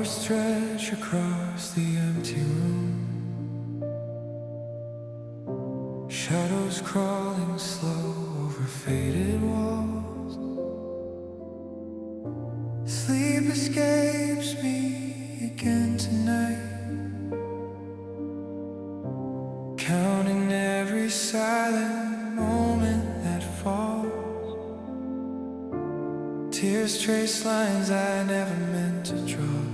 stretch across the empty room. Shadows crawling slow over faded walls. Sleep escapes me again tonight, counting every silent moment that falls. Tears trace lines I never meant to draw,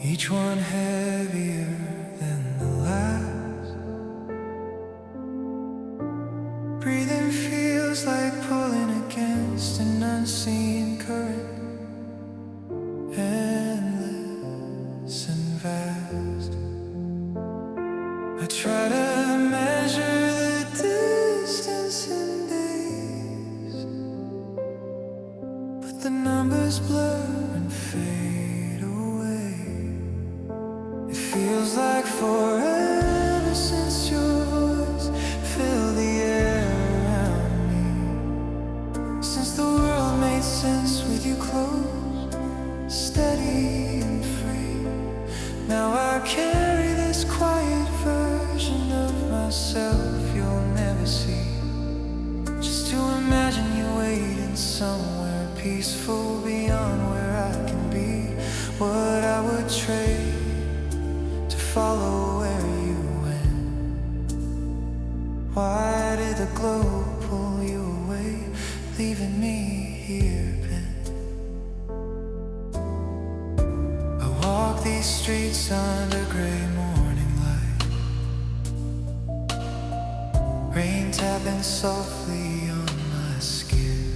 each one heavier than the last. Breathing feels like pulling against an unseen current, endless and vast. I try to measure the distance in days, but the numbers blur and fade away. It feels like forever since your voice filled the air around me, since the world made sense with you close, steady and free. Now I carry this quiet version of myself you'll never see, just to imagine you waiting somewhere peaceful beyond where I can be. What I would trade to follow where you went. Why did the globe pull you away, leaving me here bent? I walk these streets under gray morning light, rain tapping softly on my skin.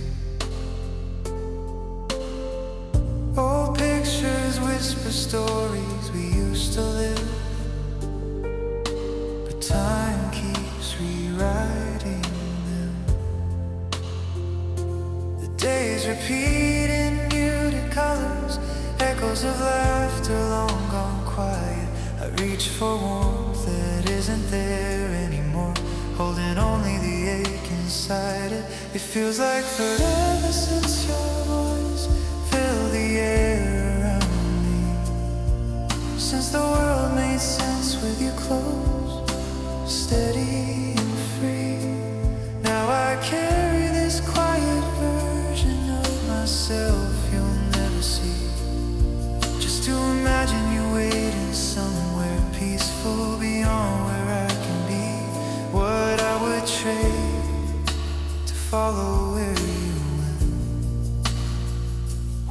Old pictures whisper stories we used to live, but time keeps rewriting them. The days repeat in muted colors, echoes of laughter long gone quiet. I reach for warmth that isn't there anymore, holding only the ache inside it. It feels like forever since your voice filled the air around me, since the world made sense with you close, steady and free. Now I carry this quiet version of myself you'll never see, just to imagine you waiting somewhere peaceful beyond where I can be. What I would trade to follow where you went.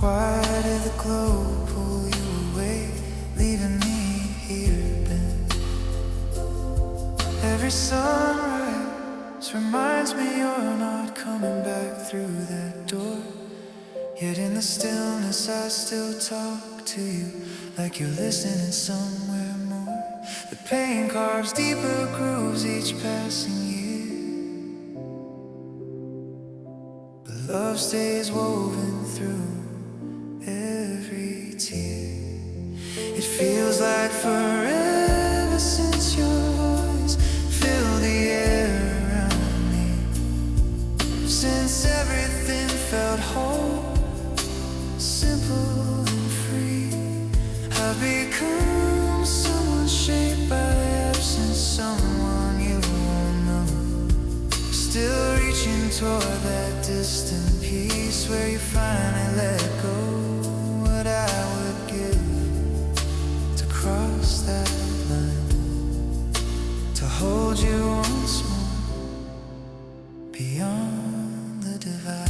Why did the globe pull you away, leaving me here bent? Every sunrise reminds me you're not coming back through that door, yet in the stillness I still talk to you like you're listening somewhere more. The pain carves deeper grooves each passing year, but love stays woven through every tear. It feels like forever since your voice filled the air around me, since everything felt whole, simple and free. I've become someone shaped by absence, someone you won't know, still reaching toward that distant peace where you finally let go. What I would give to cross that line, to hold you once more beyond the divide.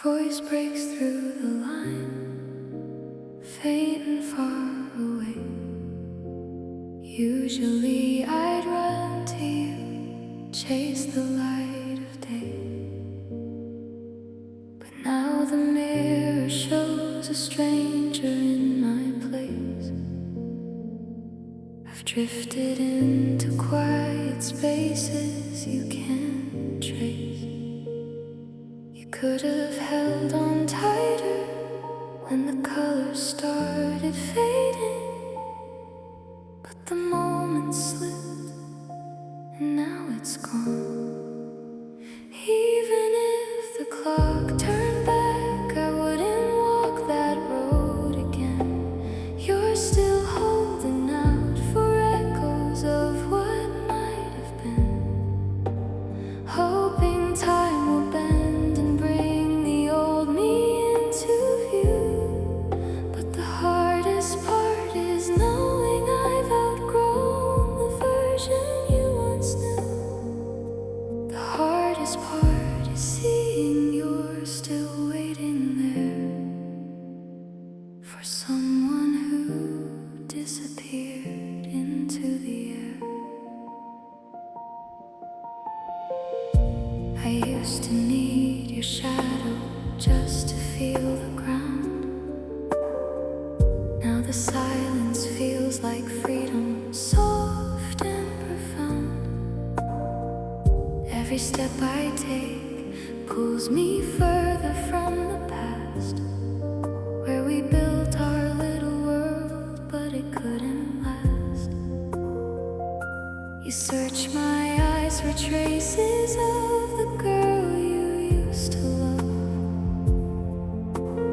Voice breaks through the line, faint and far away. Usually I'd run to you, chase the light of day. But now the mirror shows a stranger in my place. I've drifted into quiet spaces you can't trace. Could have held on tighter when the colors started fading, but the moment slipped and now it's gone. Even if the clock turned back, I wouldn't walk that road again. You're still holding out for echoes of what might have been, hoping time will bend for someone who disappeared into the air. I used to need your shadow just to feel the ground. Now the silence feels like freedom, soft and profound. Every step I take pulls me further from the past, where we built our little world, but it couldn't last. You search my eyes for traces of the girl you used to love,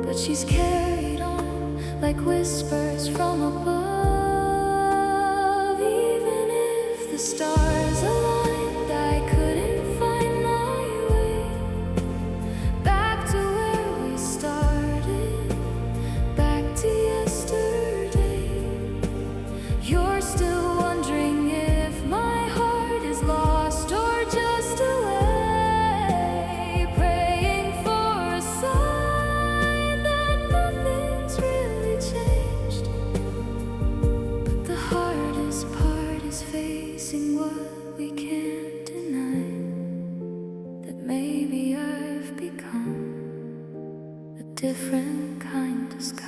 but she's carried on like whispers from above. Even if the stars aligned, I couldn't find my way back to where we started, back to yesterday. You're still wondering if my heart is lost or just away, praying for a sign that nothing's really changed. But the hardest part is facing what we can't deny, that maybe I've become a different kind of sky.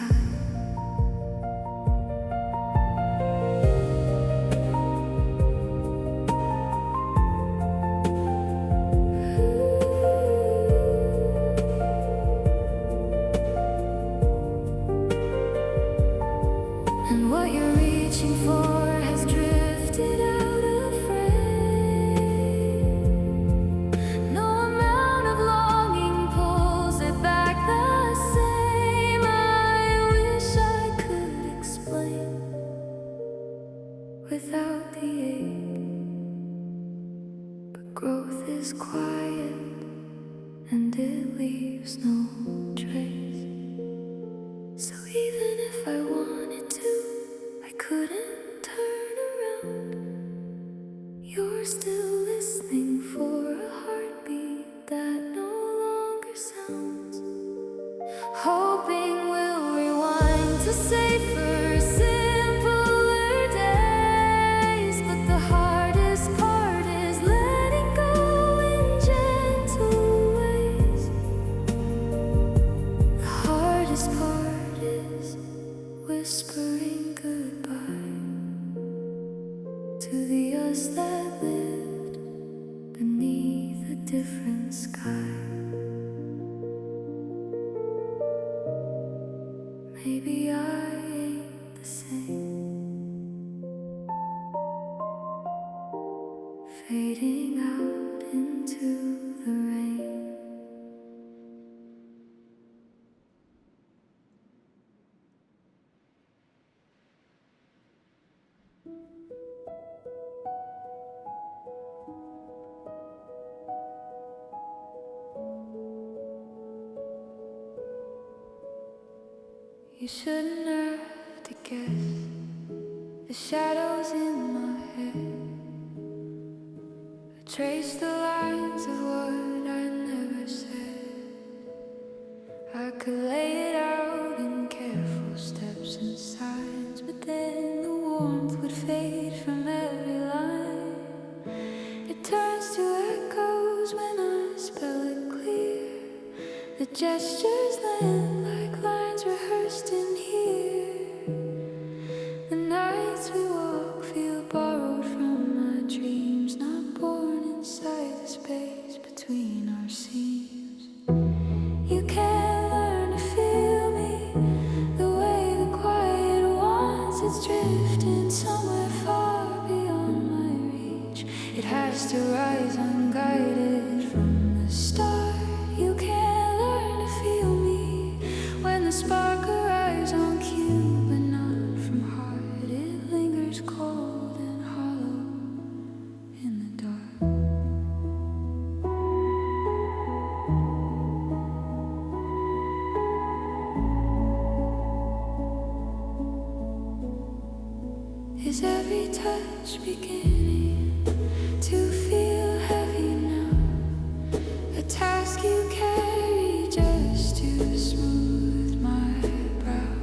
And what you're reaching for has drifted out of frame. No amount of longing pulls it back the same. I wish I could explain without the ache, but growth is quiet and it leaves no trace. So even if I wanted to, I couldn't turn around. You're still listening for a heartbeat that no longer sounds, hoping we'll rewind to safer, simpler days. But the hardest part is letting go in gentle ways. The hardest part is whispering goodbye to the us that lived beneath a different sky. Maybe I ain't the same, fading out into the rain. You shouldn't have to guess the shadows in my head. I trace the lines of what I never said. Gestures land like lines rehearsed in here. The nights we walk feel borrowed from my dreams, not born inside the space between our seams. You can't learn to feel me the way the quiet wants. It's drifting somewhere far beyond my reach. It has to rise unguided from the start. You can't feel me when the spark arrives on cue, but not from heart. It lingers cold and hollow in the dark. Is every touch beginning to feel heavy now? A task you carry just to smooth my brow.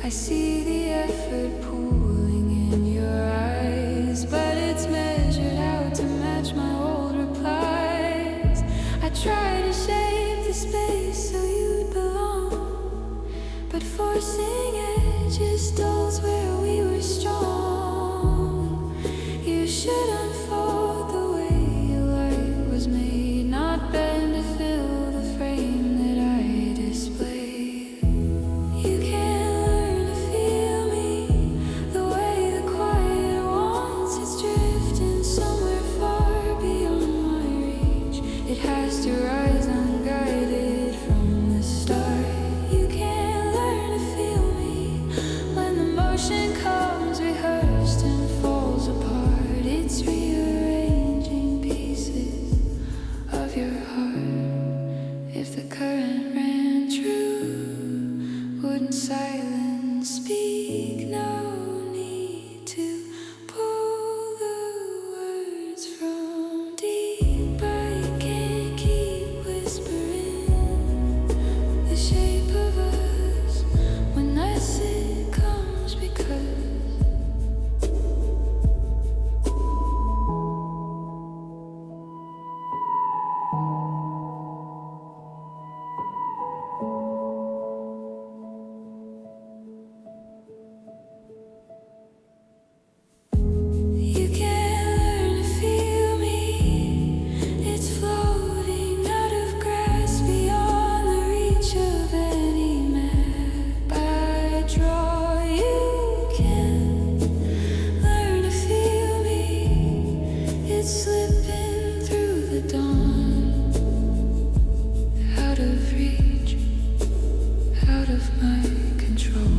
I see the effort pooling in your eyes, but it's measured out to match my old replies. I try to shape the space so you'd belong, but forcing edges dulls where we were strong. You should unfold the way your light was made, not bend to fill the frame that I displayed. You can't learn to feel me the way the quiet wants. It's drifting somewhere far beyond my reach. It has to rise unguided from the start. You can't learn to feel me when the motion comes rehearsed and falls apart. It's rearranging pieces of your heart. If the current ran true, wouldn't silence speak? No need to pull the words from deep. I can't keep whispering the shape of us unless it comes because you can't learn to feel me. It's floating out of grasp beyond the reach of any map I draw. You can't learn to feel me. It's slipping through the dawn, out of reach, out of my control.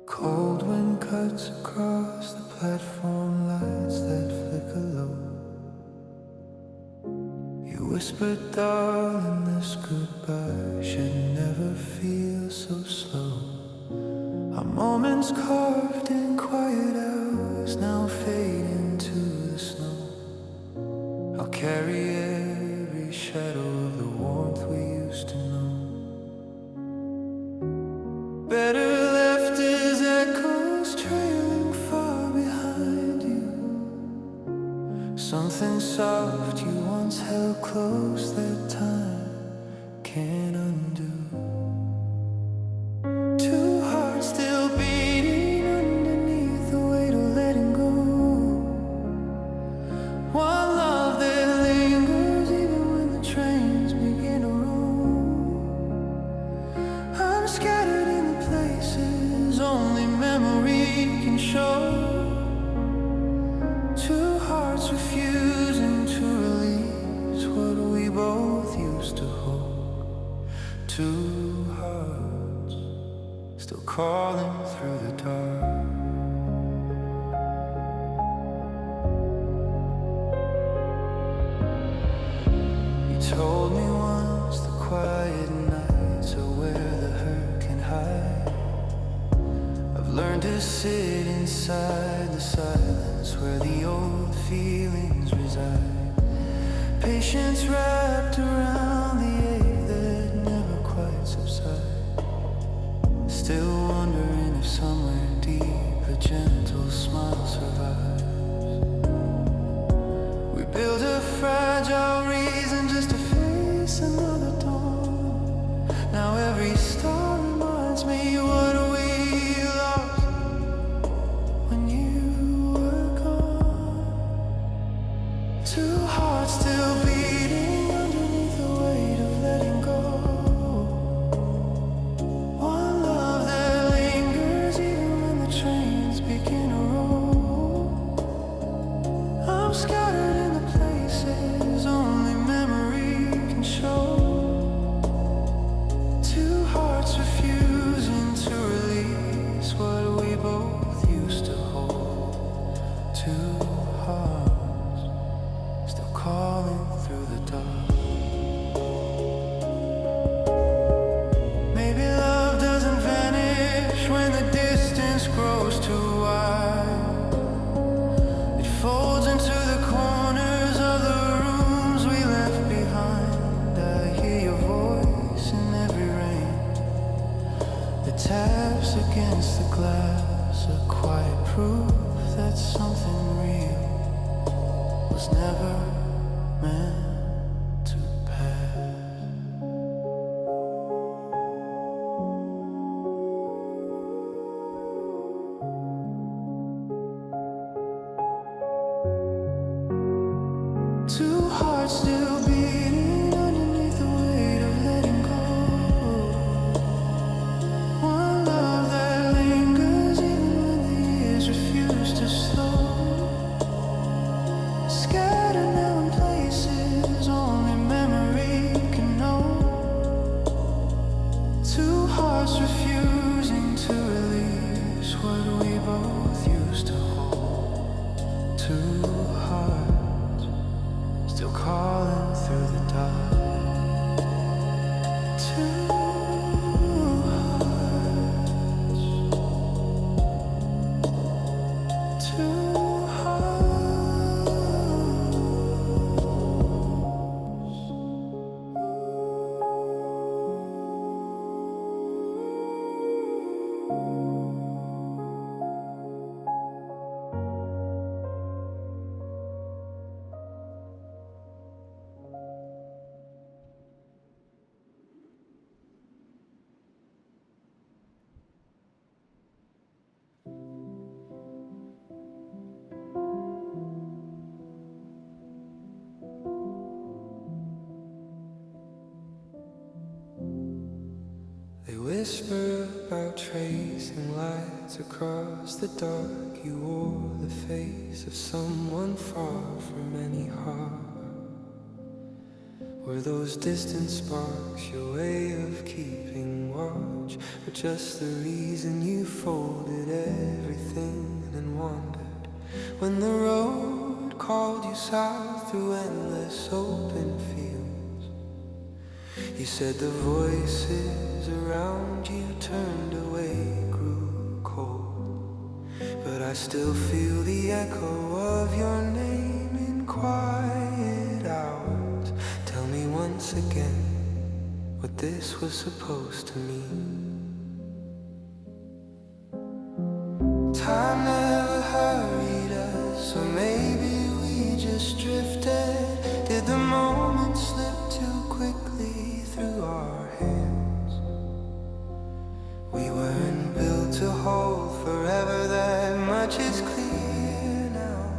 Cold wind cuts across the platform lights that flicker low. You whispered, darling, this goodbye should never feel so slow. Our moments carved in quiet hours now fade into the snow. I'll carry every shadow of the warmth we used to know. Better left as echoes trailing far behind you. Something soft you once held close that time can't undo. Two hearts still beating underneath the weight of letting go. One love that lingers even when the trains begin to roll. I'm scattered in the places only memory can show. Two hearts refusing to release what we both used to hold. Two hearts still calling through the dark. just sit inside the silence where the old feelings reside. Patience wrapped around the ache that never quite subsides. Still wondering if somewhere deep a gentle smile survives. We build a fragile reason just to face another dawn. Now every star reminds me what we lost when you were gone. Two hearts still beating underneath the weight of letting go. One love that lingers even when the trains begin to roll. I'm scattered in the places only memory can show. Two hearts refusing to release what we both used to hold. Two hearts still calling through the dark. Maybe love doesn't vanish when the distance grows too wide. It folds into the corners of the rooms we left behind. I hear your voice in every rain that taps against the glass, a quiet proof that something real was never meant to pass. Two hearts still beating underneath the weight of letting go. One love that lingers even when the years refuse to slow. Scattered now in places only memory can know. Two hearts refusing to release what we both used to hold. Two hearts still calling through the dark. Two hearts. Two hearts. They whisper about tracing lights across the dark. You wore the face of someone far from any heart. Were those distant sparks your way of keeping watch, or just the reason you folded everything and wandered when the road called you south through endless open fields? You said the voices around you turned away, grew cold, but I still feel the echo of your name in quiet hours. Tell me once again what this was supposed to mean. Time never hurried us, or maybe we just drifted. Did the moment slip too quickly through our hands? We weren't built to hold forever, that much is clear now.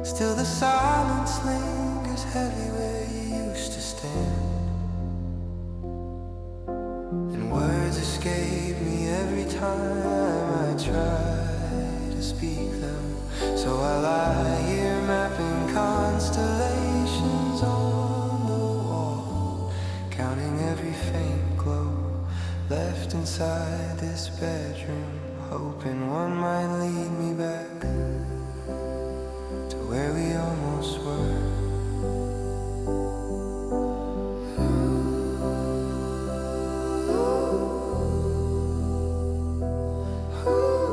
Still the silence lingers heavy where you used to stand, and words escape me every time I try to speak them. So I lie here mapping constellations on the wall, counting every faint glow left inside this bedroom, hoping one might lead me back to where we almost were. Ooh.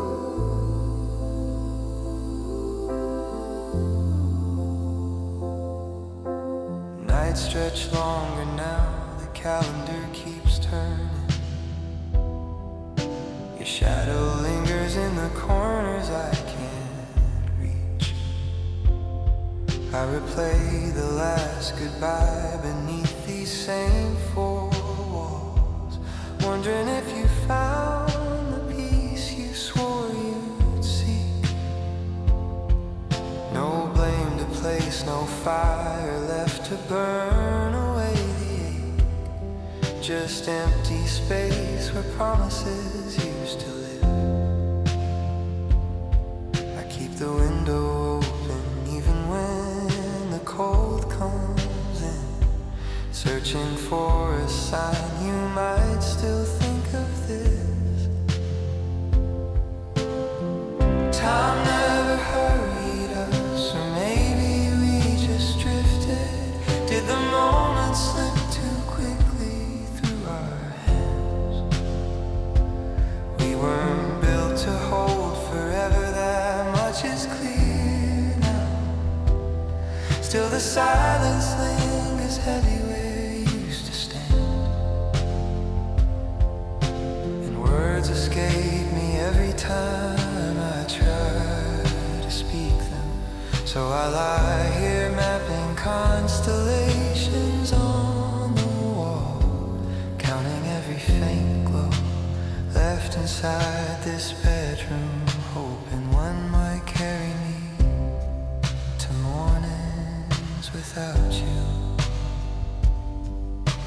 stretch longer now, the calendar keeps turning. Your shadow lingers in the corners I can't reach. I replay the last goodbye beneath these same four walls, wondering if you found the peace you swore you'd seek. No blame to place, no fire left to burn away the ache. Just empty space where promises used to live. I keep the window open even when the cold comes in, searching for a sign you might still think of this. Time never hurried us, or maybe we just drifted. Did the moment slip too quickly through our hands? We weren't built to hold forever, that much is clear now. Still the silence lingers heavy where you used to stand, and words escape me every time I try to speak them. So I lie here mapping constellations on the wall, counting every faint glow left inside this bedroom, hoping one might carry me to mornings without you.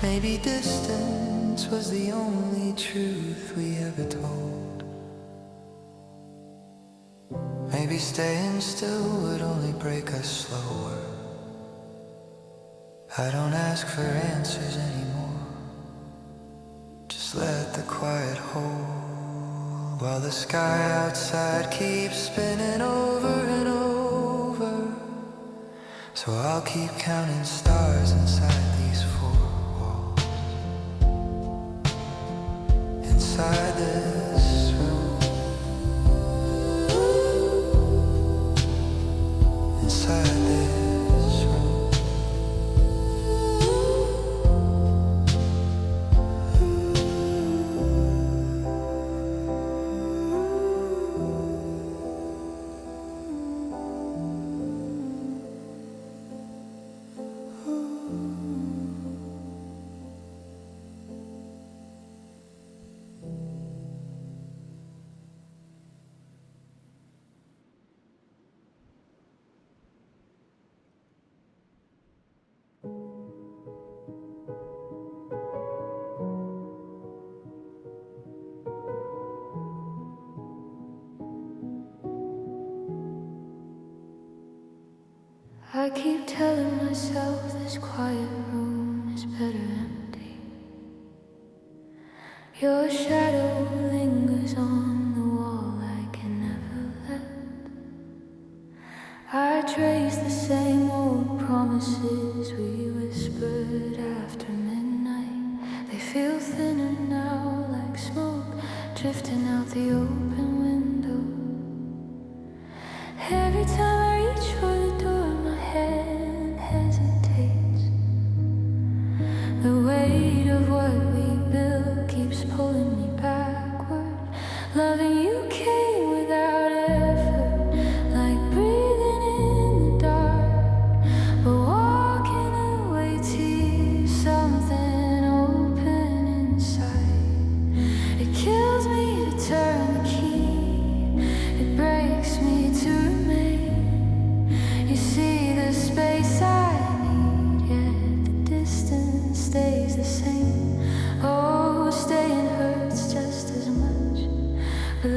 Maybe distance was the only truth we ever told. Maybe staying still would only break us slower. I don't ask for answers anymore, just let the quiet hold, while the sky outside keeps spinning over and over. So I'll keep counting stars inside these four walls, inside this room, inside this room. I keep telling myself this quiet room is better empty. Your shadow lingers on the wall I can never let. I trace the same old promises we whispered after midnight. They feel thinner now, like smoke drifting out the open window. Every time I reach for the door, my hand hesitates. The weight of what we built keeps pulling me backward. Loving you came without effort, like breathing in the dark. But walking away tears something open inside. It kills me to turn the key, it breaks me to remain. You see the space I need, yet the distance stays the same. Oh, staying hurts just as much, but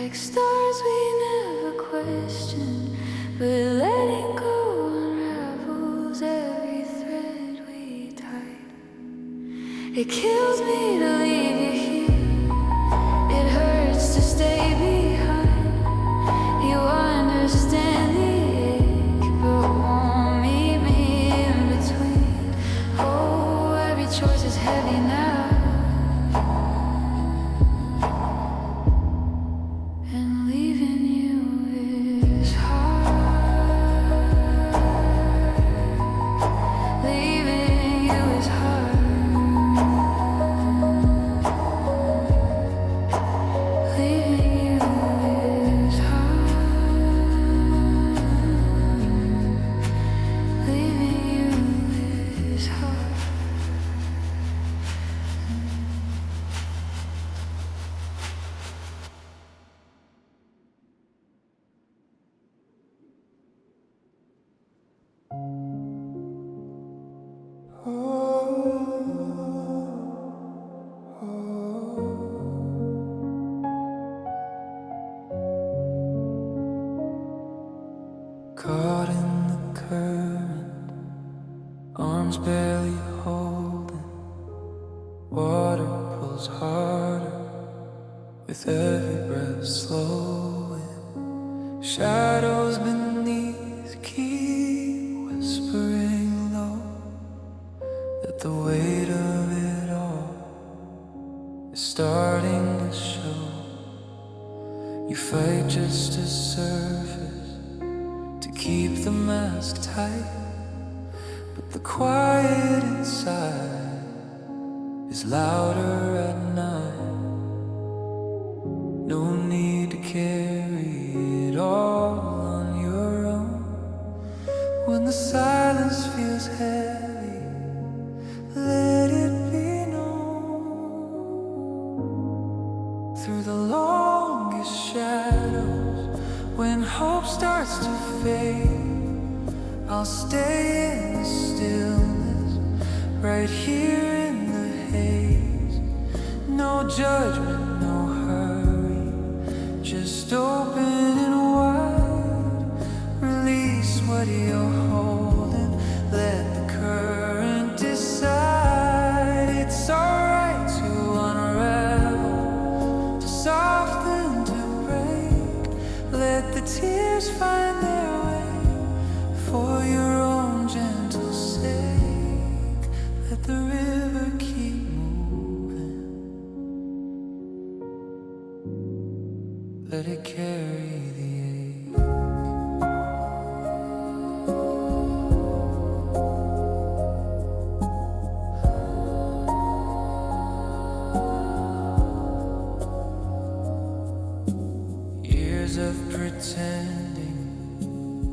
like stars we never questioned, but letting go unravels every thread we tied. It kills me to leave you here, it hurts to stay behind. You understand the ache, but won't meet me in between. Oh, every choice is heavy now. Caught in the current, arms barely holding. Water pulls harder with every breath slowing. Shadows beneath keep whispering low that the weight of it all is starting to show. You fight just to surface, to keep the mask tight, but the quiet inside is louder at night. No need to carry it all on your own. When the silence feels heavy, let it be known. Through the longest shadows, when hope starts to fade, I'll stay in the stillness, right here in the haze. No judgment, no hurry, just open and wide. Release what you're holding, let the current decide. It's alright to unravel, to soften, to break. Let the tears find their way for your own gentle sake. Let the river keep moving, let it carry the ache. Years of pretending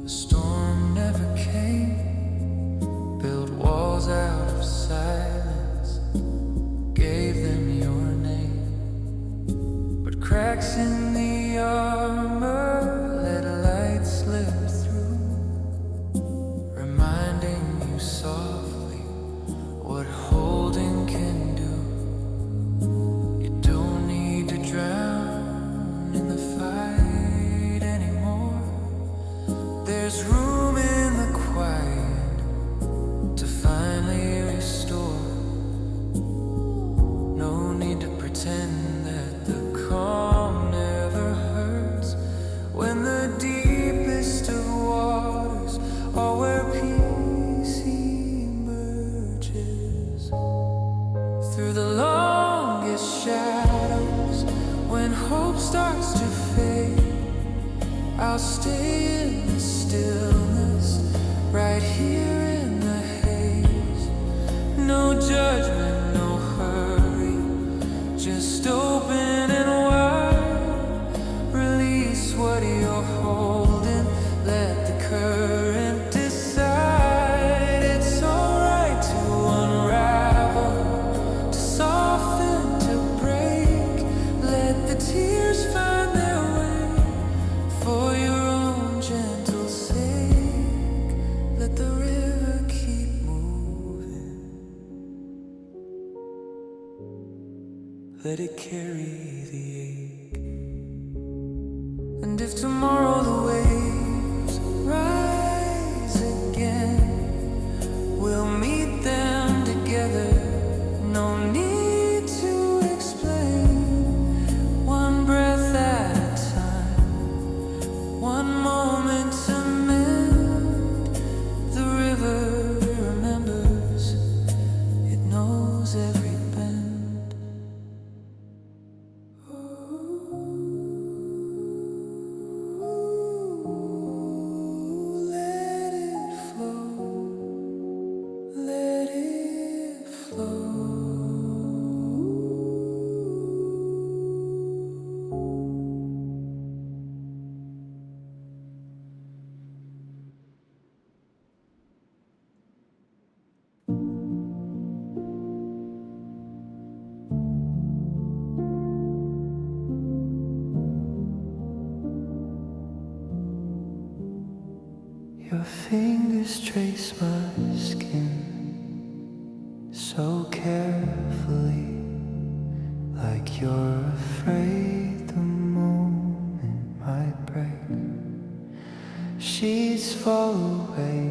the storm never came, built walls out of silence, gave them your name. But cracks in the armor let light slip through, reminding you softly what holding can do. You don't need to drown in the fight anymore. There's room in the quiet to finally restore. No need to pretend that the calm never hurts, when the deepest of waters are where peace emerges. Through the longest shadows, when hope starts to fade, I'll stay in the stillness, right here in the haze. No judgment, no hurry, just open and wide. Release what you're holding, let the current decide. It's alright to unravel, to soften, to break. Let the tears find their way for your own gentle sake. Your fingers trace my skin so carefully, like you're afraid the moment might break. Sheets fall away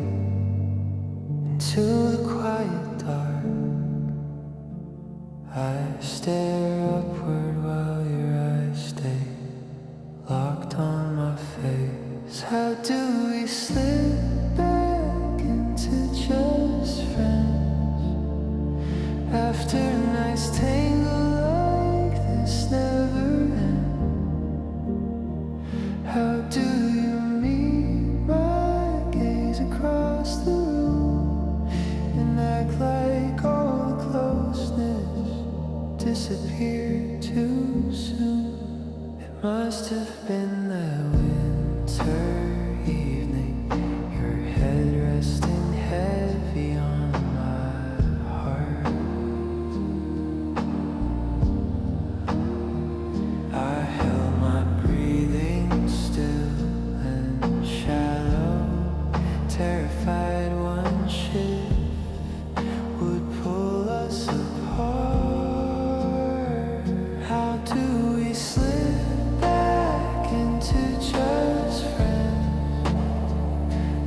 into the quiet dark. I stare upward while your eyes stay locked on my face. How do we slip back into just friends after nights tangle like this never end? How do you meet my gaze across the room and act like all the closeness disappeared too soon? It must have been that winter evening, your head resting heavy on my heart. I held my breathing still and shallow, terrified one shift would pull us apart. How do we slip back into just friends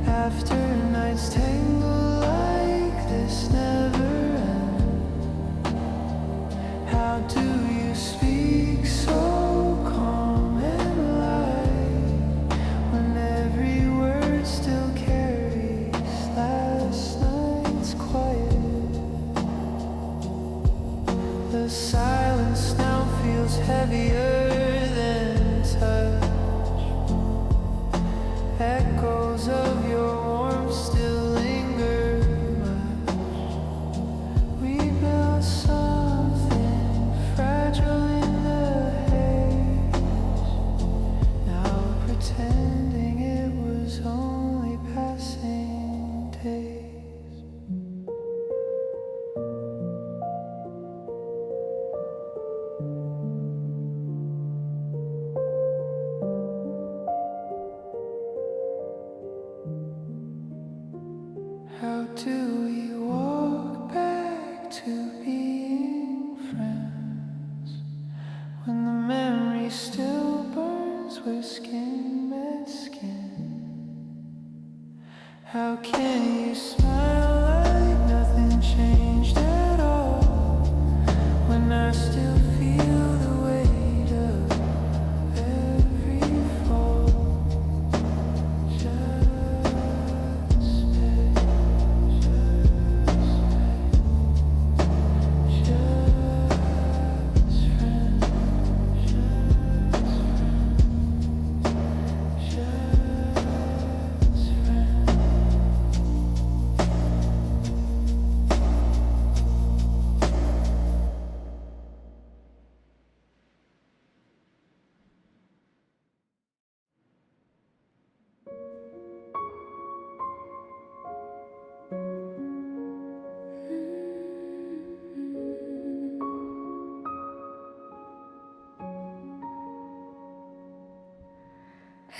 after nights tangle like this never end? How do you speak so calm and light when every word still carries last night's quiet? The silence now feels heavier than touch. Echoes of your warmth still linger much. We built something fragile in the haze. Now we're pretending it was only passing days. How do we walk back to being friends when the memory still burns where skin met skin? How can you smile like nothing changed at all when I still feel the weight of every fall? Just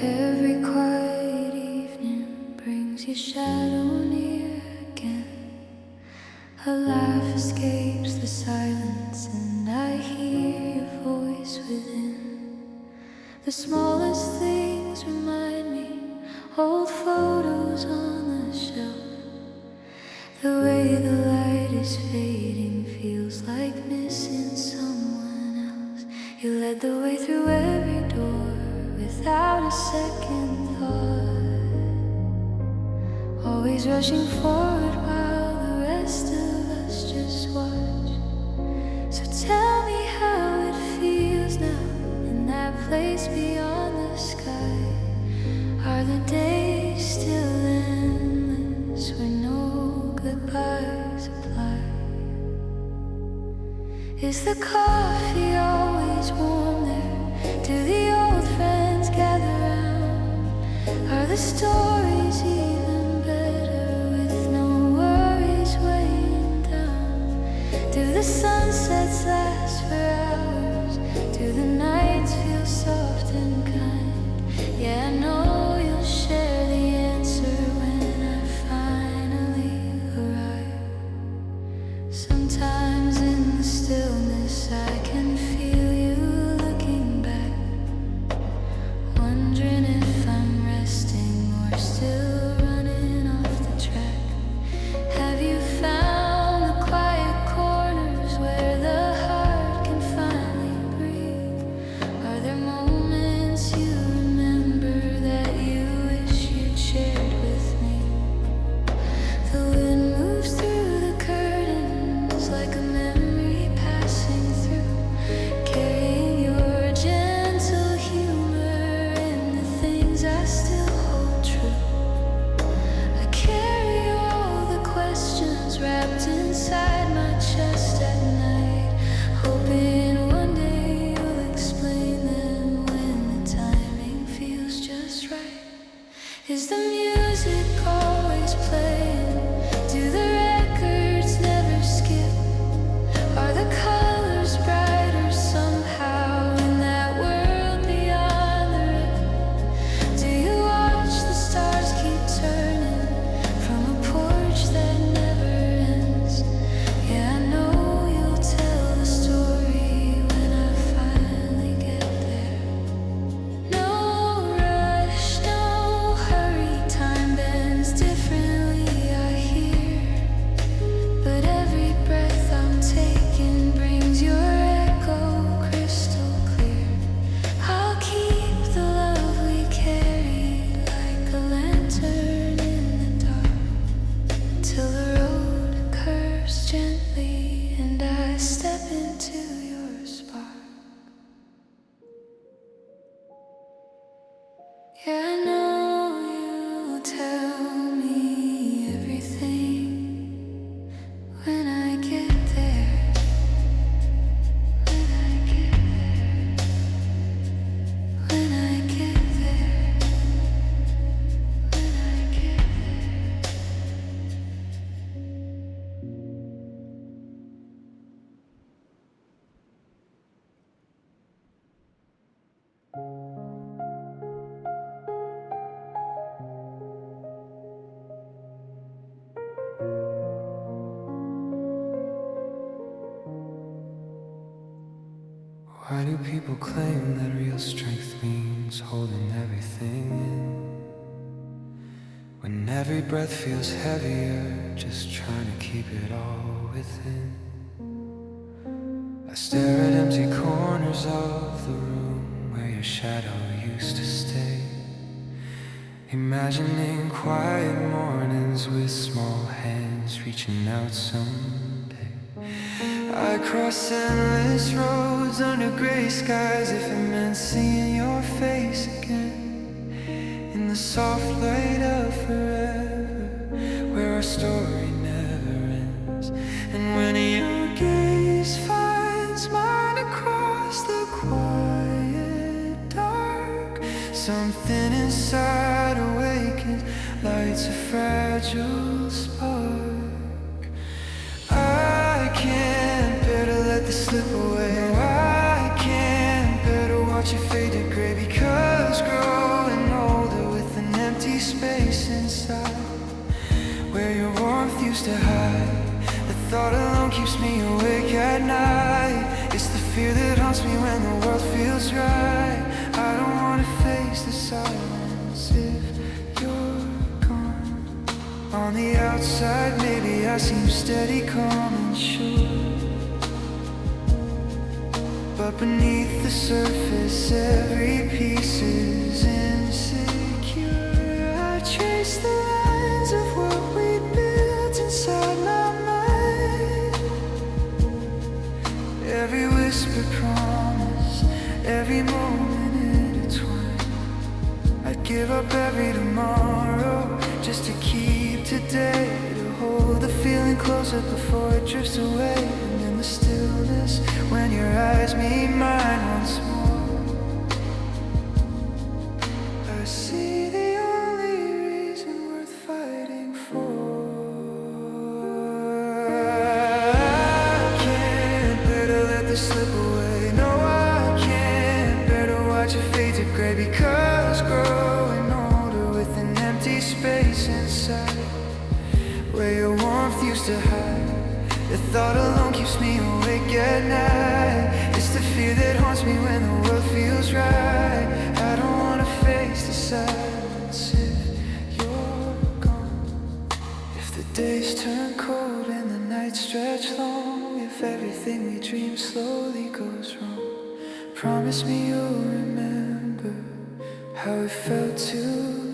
Every quiet evening brings your shadow near again. A laugh escapes the silence and I hear your voice within. The smallest things remind me, old photos on the shelf. The way the light is fading feels like missing someone else. You led the way through every door without a second thought, always rushing forward while the rest of us just watch. So tell me how it feels now in that place beyond the sky. Are the days still endless where no goodbyes apply? Is the coffee always warm there? Do the old friends gather round? Are the stories even better with no worries weighing down? Do the sunsets last for hours? Do the nights feel soft and kind? Yeah, I know you'll share the answer when Is the music always playing? Do the records never skip? Are the colors brighter somehow in that world beyond the rim? Do you watch the stars keep turning from a porch that never ends? Yeah, I know you'll tell the story when I finally get there. No rush, no hurry, time bends differently, I hear. But every breath I'm taking brings your echo crystal clear. I'll keep the love we carried like a lantern in the dark, till the road curves gently and I step into your spark. Yeah, I know you'll tell me everything when I get there. When I get there. When I get there. When I get there. Why do people claim that real strength means holding everything in? When every breath feels heavier, just trying to keep it all within. I stare at empty corners of the room where your shadow used to stay, imagining quiet mornings with small hands reaching out someday. I cross endless roads under gray skies if it meant seeing your face again, in the soft light of forever, where our story never ends. And when your gaze finds mine across the quiet dark, something inside awakens, lights a fragile spark. I can't bear to let this slip away. No, I can't bear to watch it fade to gray, because growing older with an empty space inside, where your warmth used to hide, the thought alone keeps me awake at night. It's the fear that haunts me when the world feels right. I don't wanna face the silence if you're gone. On the outside, maybe I seem steady, calm and sure, but beneath the surface, every piece is insecure. I trace the lines of what we built inside my mind, every whispered promise, every moment intertwined. I'd give up every tomorrow just to keep today, to hold the feeling closer before it drifts away. And in the stillness, when your eyes meet mine once more, I see the only reason worth fighting for. I can't bear to let this slip away. No, I can't bear to watch it fade to gray, because growing older with an empty space inside, where your warmth used to hide, the thought alone keeps me awake at night. It's the fear that haunts me when the world feels right. I don't wanna face the silence if you're gone. If the days turn cold and the nights stretch long, if everything we dream slowly goes wrong, promise me you'll remember how it felt to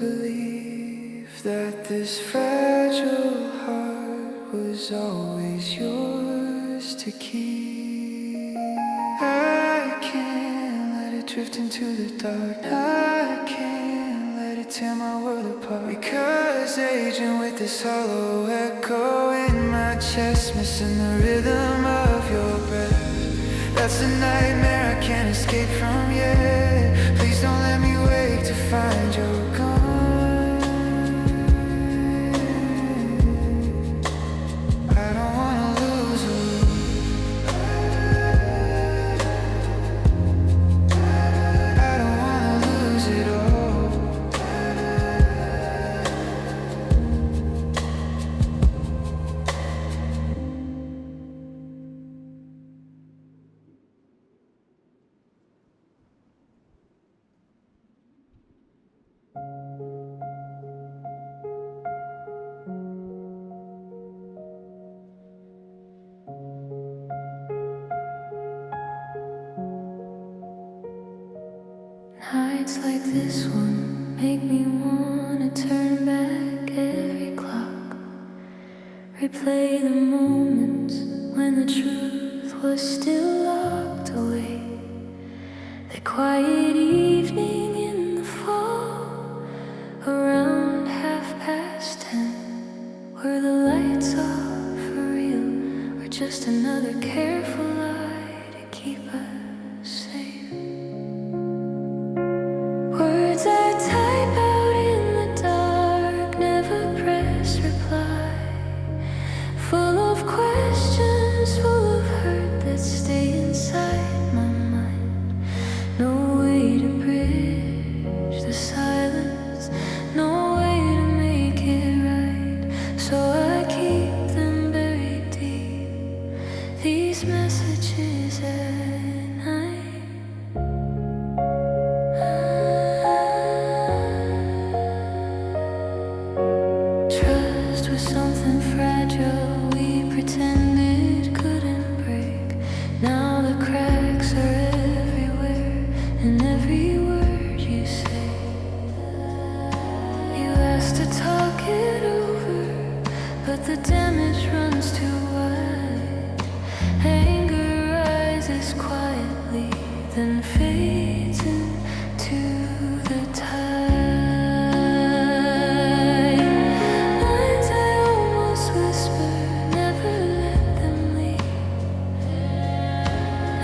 believe that this fragile heart was always yours to keep. I can't let it drift into the dark. I can't let it tear my world apart, because aging with this hollow echo in my chest, missing the rhythm of your breath, that's a nightmare I can't escape from yet. Please don't let me wake to find you're gone. Nights like this one make me wanna turn back every clock, replay the moments when the truth was still locked away. The quiet evening in the fall, around 10:30, were the lights off for real, or just another careful lie to keep us safe? Words I type out in the dark, never press reply, full of questions, full of hurt that stay inside my mind. No way to bridge the silence, no way to make it right, so I keep them buried deep, these messages at night. Trust was something fragile we pretended couldn't break. Now the cracks are everywhere in every word you say. You asked to talk it over, but the damage runs too wide. Anger rises quietly, then fades into the tide. Lines I almost whisper, never let them leave.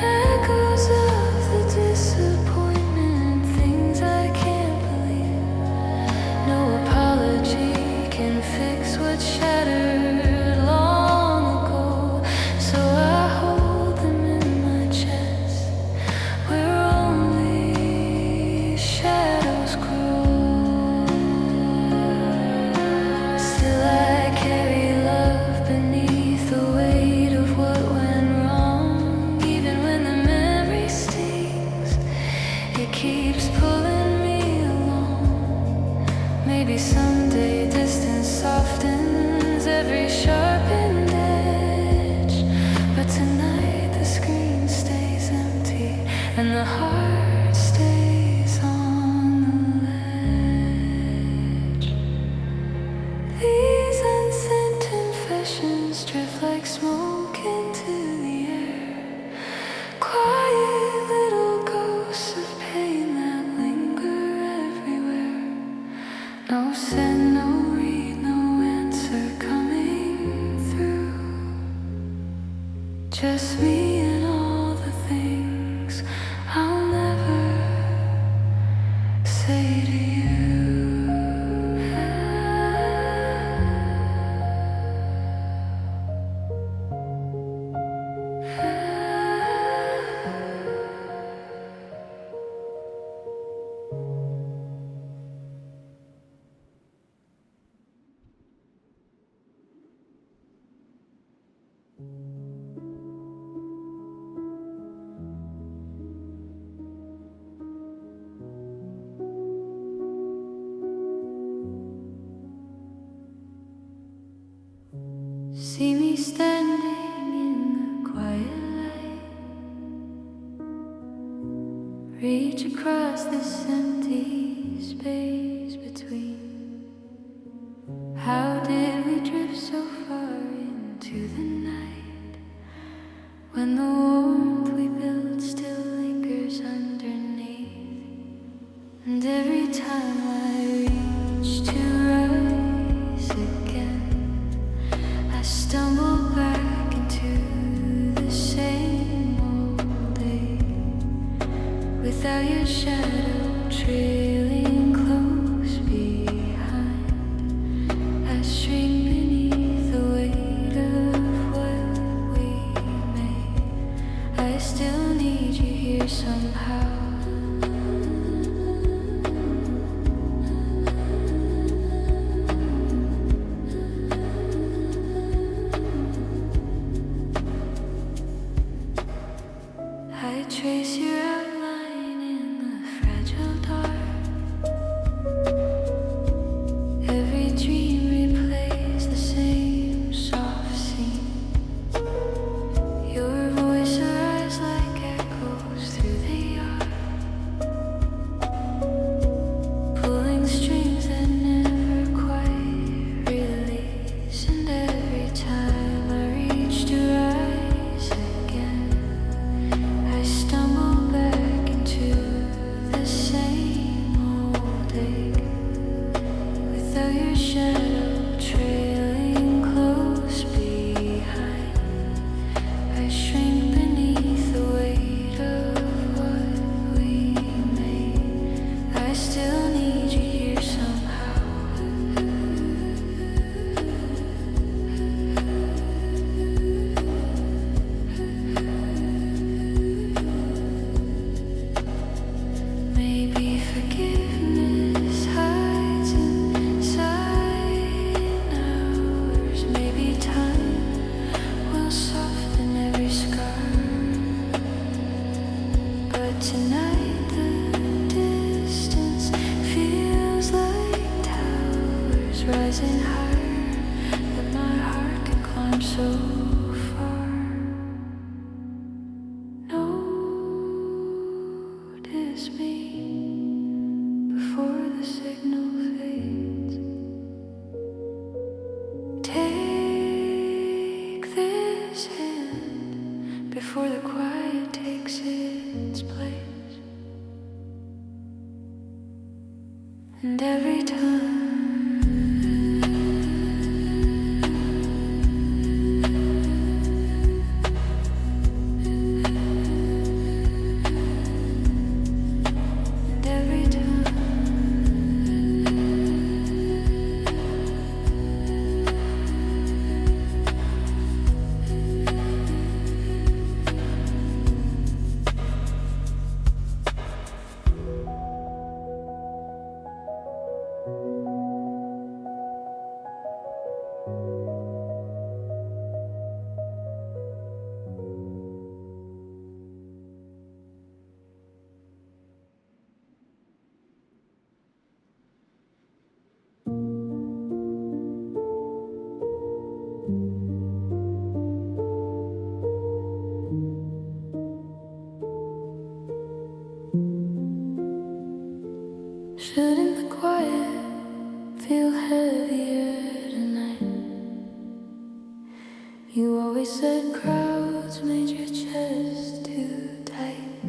Echoes of the disappointment, things I can't believe. No apology can fix what shattered long ago, so I hold them in my chest, where only shadows grow. Still I carry love beneath the weight of what went wrong. Even when the memory stings, it keeps pulling me along. Maybe someday distance softens every sharpened edge, but tonight the screen stays empty and the heart stays on the ledge. These unsent confessions drift like smoke into the air, quiet little ghosts of pain that linger everywhere. No send, no read, no answer coming through. Just me and all the things I'll never say to you. See me standing in the quiet light, reach across this empty space between. How did we drift so far into the night, when the warmth we built still lingers underneath? And every time I reach to rise again, I stumble back into the same old day, without your shadow trailing close behind. I shrink beneath the weight of what we made. I still need you here somehow. is rising higher, that my heart can climb so far. Notice me before the signal fades. Take this hand before the quiet takes its place. And every time shouldn't the quiet feel heavier tonight? You always said crowds made your chest too tight.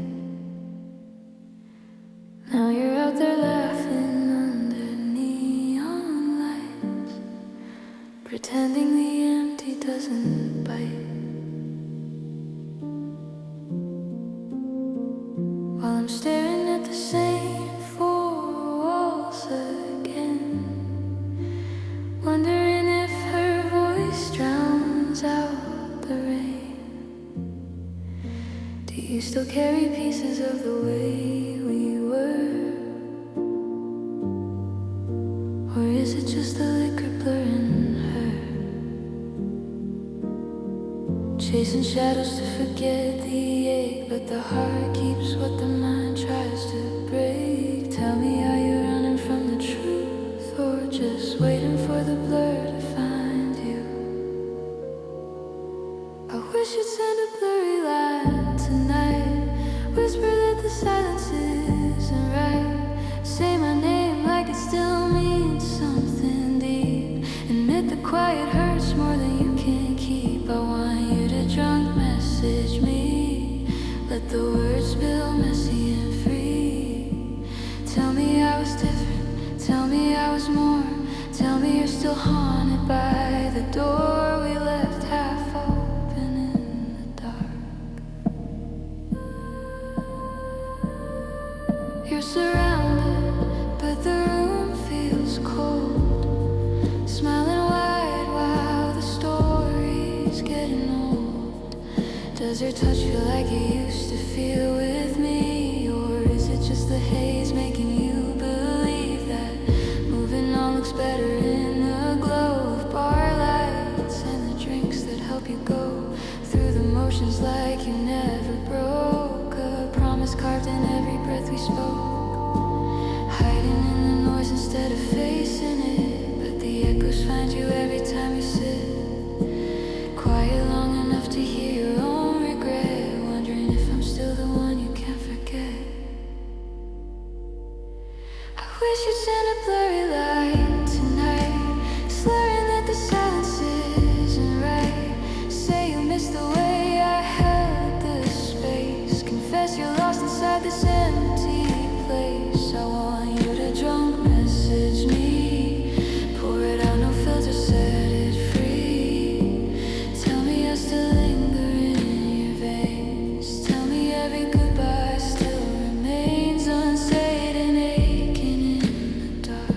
Now you're out there laughing under neon lights, pretending the empty doesn't bite. While I'm staring at the same again, wondering if her voice drowns out the rain. Do you still carry pieces of the way we were? Or is it just the liquor blurring her? Chasing shadows to forget the ache, but the heart keeps what the mind tries to break. Tell me, are you running from the truth, or just waiting for the blur to find you? I wish you'd send a blurry line tonight, whisper that the silence isn't right. Say my name like it still means something deep. Admit the quiet hurts more than you can keep. I want you to drunk message me, let the words spill messy and free. Tell me I was different, tell me I was more. Tell me you're still haunted by the door we left half open in the dark. You're surrounded, but the room feels cold. Smiling wide while the story's getting old. Does your touch feel like it used to feel with me? Or is it just the haze making you believe that moving on looks better in the glow of bar lights and the drinks that help you go through the motions like you never broke? A promise carved in every breath we spoke, hiding in the noise instead of facing it. But the echoes find you every time you sit quiet long enough to hear your own regret, wondering if I'm still the one you can't forget. I wish you'd send a blurry light tonight, slurring that the silence isn't right. Say you missed the way I held the space, confess you're lost inside this empty place. I want you to drunk message me, pour it out, no filter, set it free. Tell me I still linger in your veins. Tell me every goodbye still remains unsaid and aching in the dark.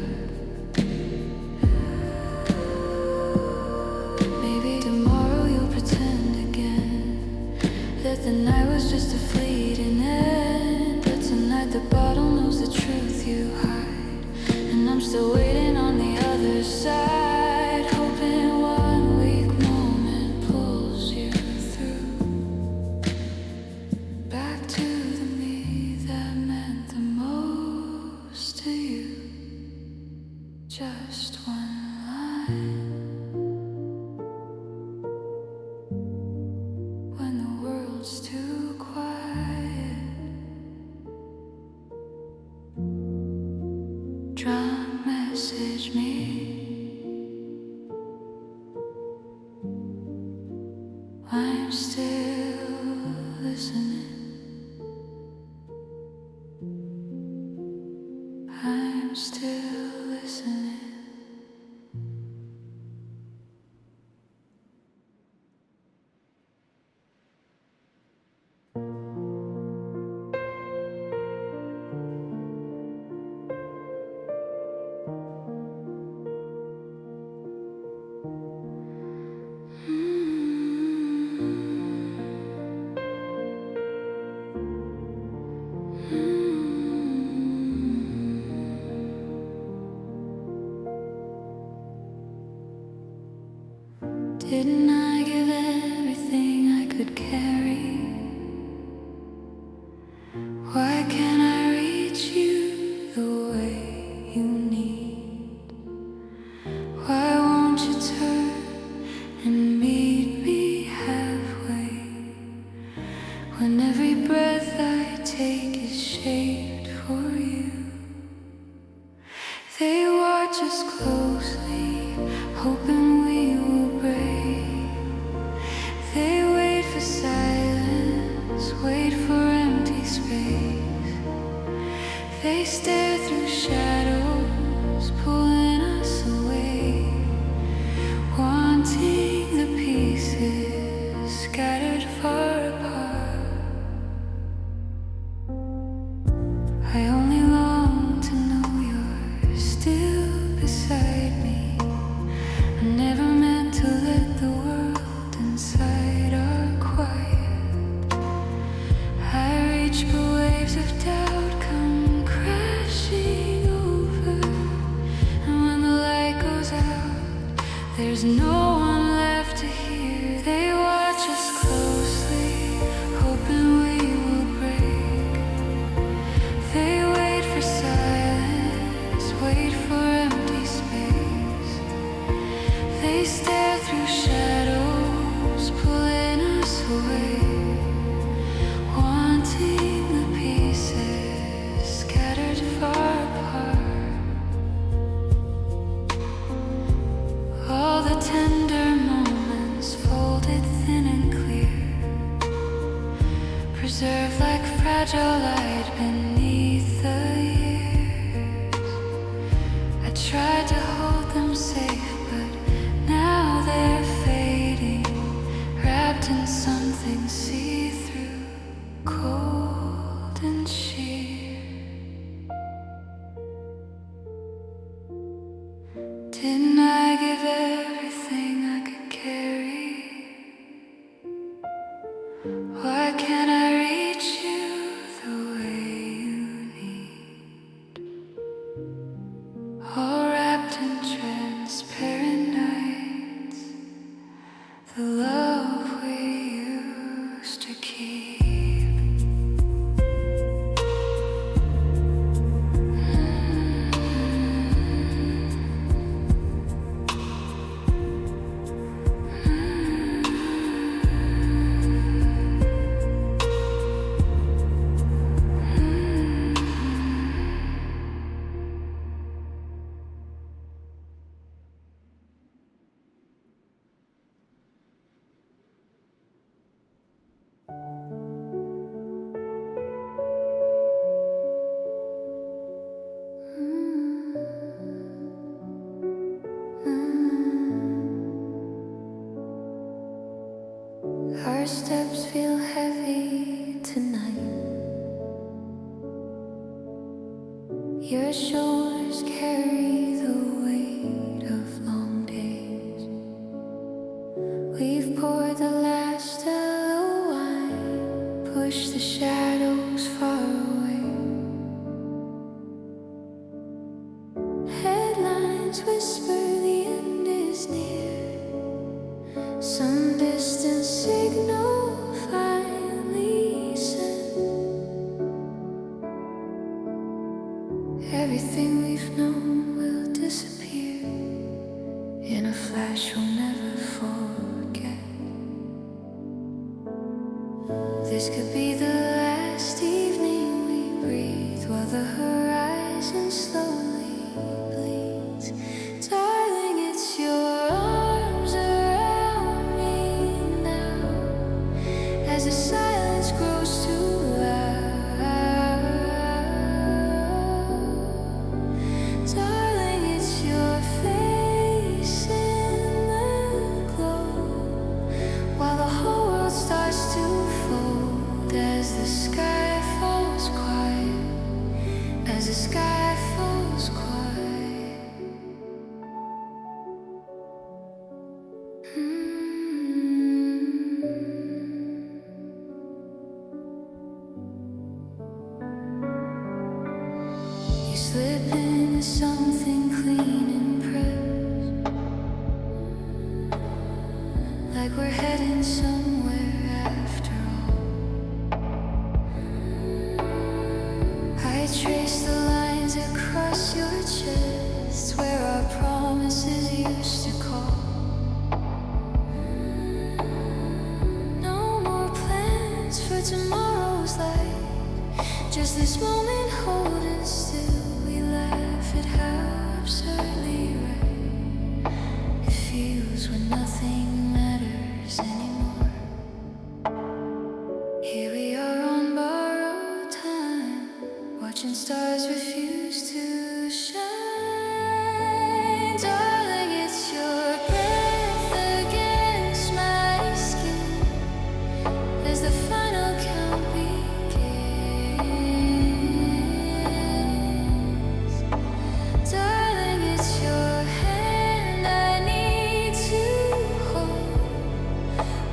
Maybe tomorrow you'll pretend again that the night was just a fleeting end, but tonight the bottle knows the truth you hide, and I'm still waiting on the other side, hoping one weak moment pulls you through back to the me that meant the most to you. Just one drop message me. I'm still listening. I'm still listening. Didn't I give everything I could carry? Why can't I reach you the way you need? Why won't you turn and meet me halfway? When every breath I take is shaped for you. They watch us closely, hoping we will break. They wait for silence, wait for empty space. They stare through shadows, pulling us away, wanting the pieces scattered far apart. I only long to know you're still beside me. I never meant to let the world inside our quiet. I reach, but waves of doubt come crashing over. And when the light goes out, there's no one left to hear. They watch us closely, hoping we will break. They wait for silence, wait for empty space. They stare through shadows, pulling us away, wanting the pieces scattered far apart. All the tender moments folded thin and clear, preserved like fragile light beneath the years. I tried to hold them safe, but now they're fading, wrapped in something see-through, cold and sheer. Didn't I give everything I could carry? Why can't I reach you the way you need? All wrapped in transparent nights, the love we used to keep. Our steps feel heavy tonight. Your shoulders carry the weight of long days. We've poured the last of the wine, pushed the shadows far away. Headlines whisper the end is near. Some distant signal finally sent. Everything we've known will disappear in a flash we'll never forget. This could be the last evening we breathe while the horizon slowly slip into something clean and pressed, like we're heading somewhere after all. I trace the lines across your chest where our promises used to call. No more plans for tomorrow's light, just this moment holding still. We laugh at how absurdly right it feels when nothing matters anymore. Here we are on borrowed time, watching stars refuse to shine. Darling, it's your breath against my skin as the final count begins. Darling, it's your hand I need to hold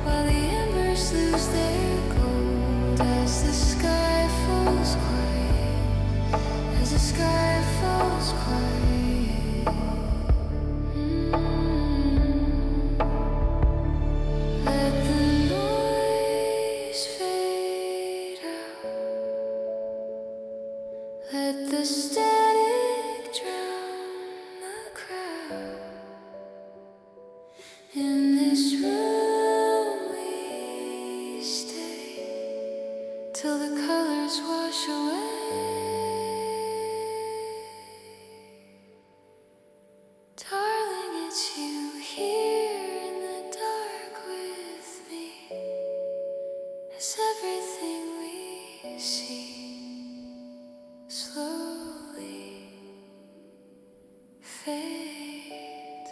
while the embers lose their gold as the sky falls quiet, as the sky falls quiet. Let the noise fade out. Let the static drown the crowd. In this room we stay till the colors wash away. Darling, it's you here in the dark with me, as everything we see slowly fades.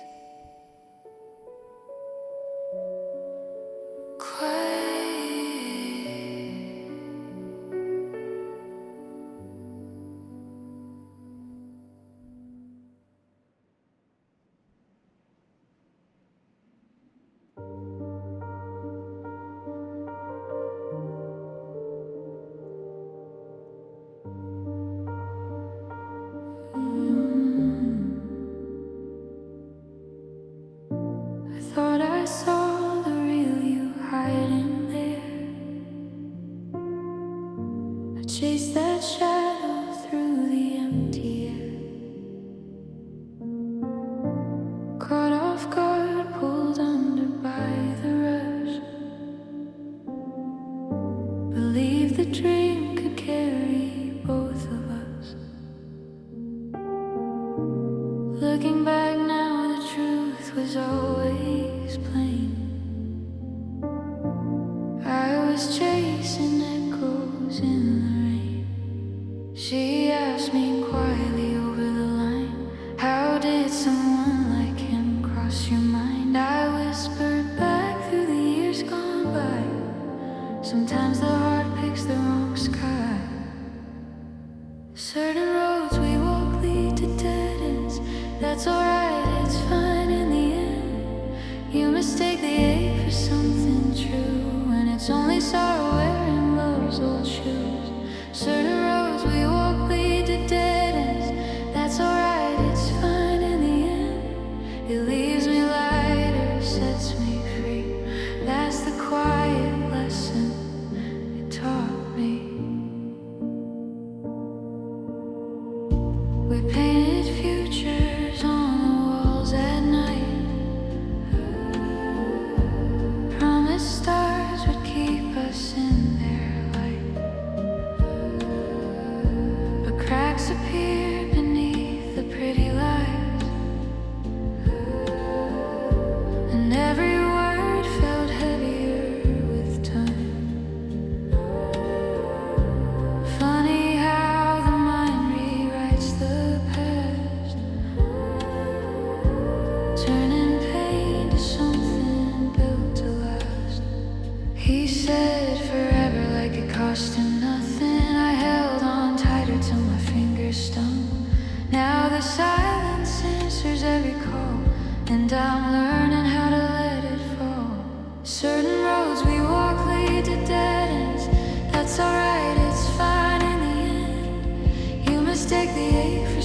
I thought I saw the real you hiding there. I chased that shadow through the empty air. Caught off guard, pulled under by the rush. Believed the dream could carry both of us. Looking back now, the truth was always plain. I was chasing echoes in the rain. She asked me quietly over the line, how did someone like him cross your mind? I whispered back through the years gone by, sometimes the heart picks the wrong sky. Certain roads we walk lead to dead ends. That's alright, it's fine in the end. You mistake the ache for something true, and it's only sorrow wearing love's old shoes. Certain roads we walk lead to dead ends. That's alright, it's fine in the end. It leaves me lighter, sets me free. That's the quiet lesson it taught me. We painted futures on the walls at night. Promised stars would keep us in their light. But cracks appeared beneath the pretty lies, and every word felt heavier with time. Funny how the mind rewrites the past, turning pain to something built to last. He said forever like it cost him nothing. I held on tighter till my fingers stung. Now the silence answers every call, and I'm learning how to let it fall. Certain roads we walk lead to dead ends. That's alright, it's fine in the end. You mistake the ache for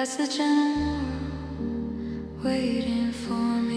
passage in a world waiting for me.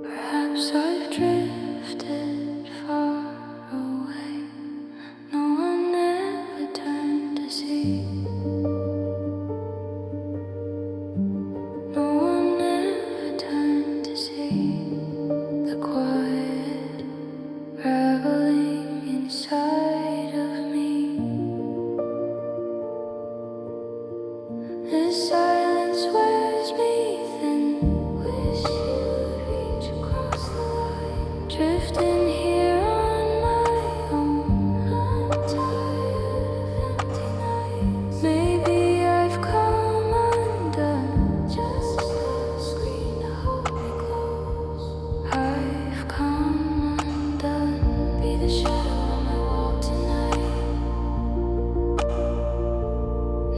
Perhaps I've drifted far away. No one ever turned to see. No one ever turned to see the quiet reveling inside of me. This silence wears me thin. Wish you'd reach across the line. Drifting here on my own. I'm tired of empty nights. Maybe I've come undone. Just a screen to hold me close. I've come undone. Be the shadow on my wall tonight.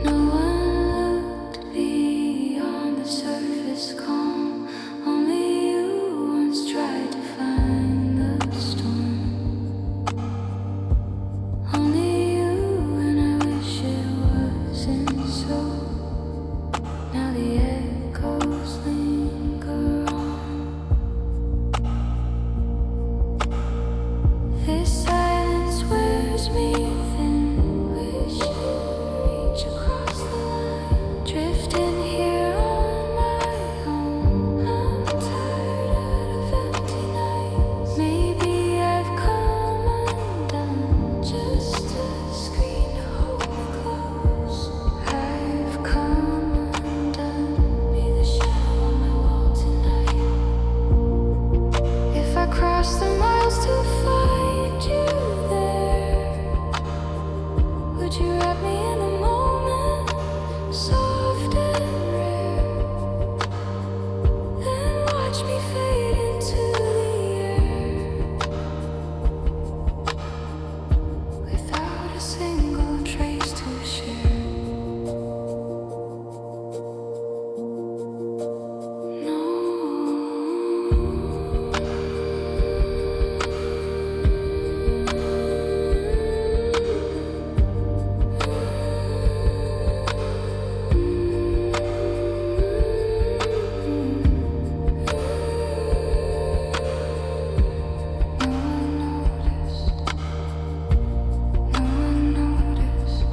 No one looked beyond the surface calm. Only you once tried to find the storm. Only you, and I wish it wasn't so. Now the echoes linger on. This silence wears me thin. Wish you'd reach across the line. Drifting here on my own. I'm tired of empty nights. Maybe I've come undone. Just a screen to hold me close. I've come undone. Be the shadow on my wall tonight. If I cross the miles to find you there, would you wrap me in the moment, soft and rare, then watch me fade into the air, without a single trace to share? No one noticed.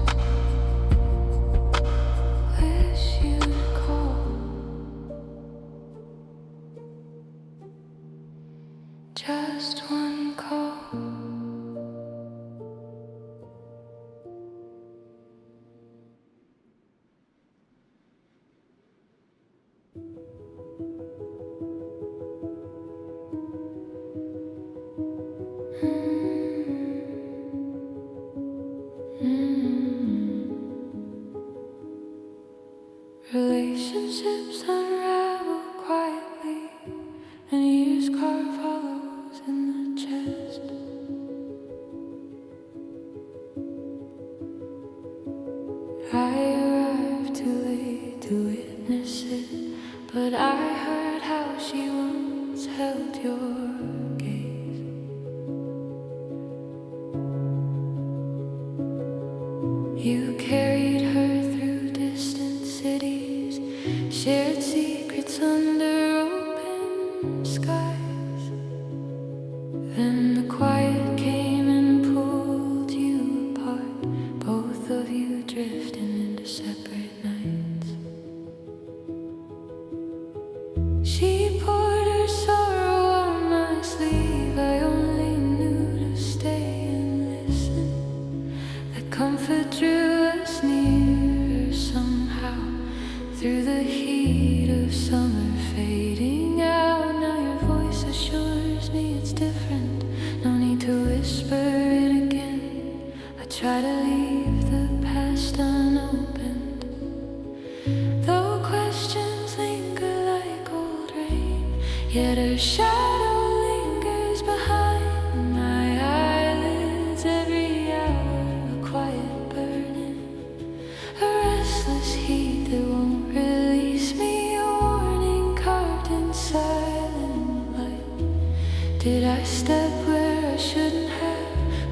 Wish you'd call. Just one call. Relationships unravel quietly, and years carve hollows in the chest. I arrived too late to witness it, but I heard how she once held your gaze. You carried her through distant cities, shared secrets under open skies. Then the quiet came and pulled you apart, both of you drifting into separate nights. She poured her sorrow on my sleeve. I only knew to stay and listen. The comfort drew us nearer somehow. the heat of summer fading out. Now your voice assures me it's different. No need to whisper it again. I try to leave the past unopened, though questions linger like old rain. Yet a shadow lingers behind my eyelids every hour, a quiet burning, a restless heat that won't release me, a warning carved in silent light. Did I step where I shouldn't have,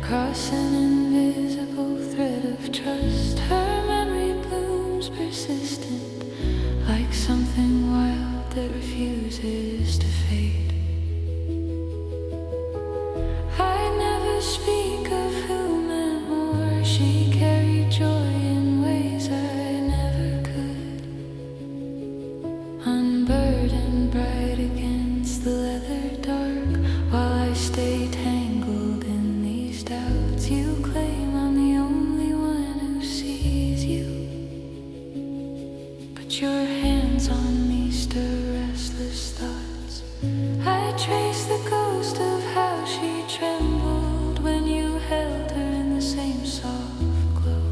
cross an invisible thread of trust? Her memory blooms persistent, like something wild that refuses to fade. I never speak of who meant more. She carried joy in ways I never could, unburdened, bright against the leather dark. While I stay tangled in these doubts, you claim I'm the only one who sees you, but your hands on me stir restless thoughts. I trace the ghost of how she trembled when you held her in the same soft glow,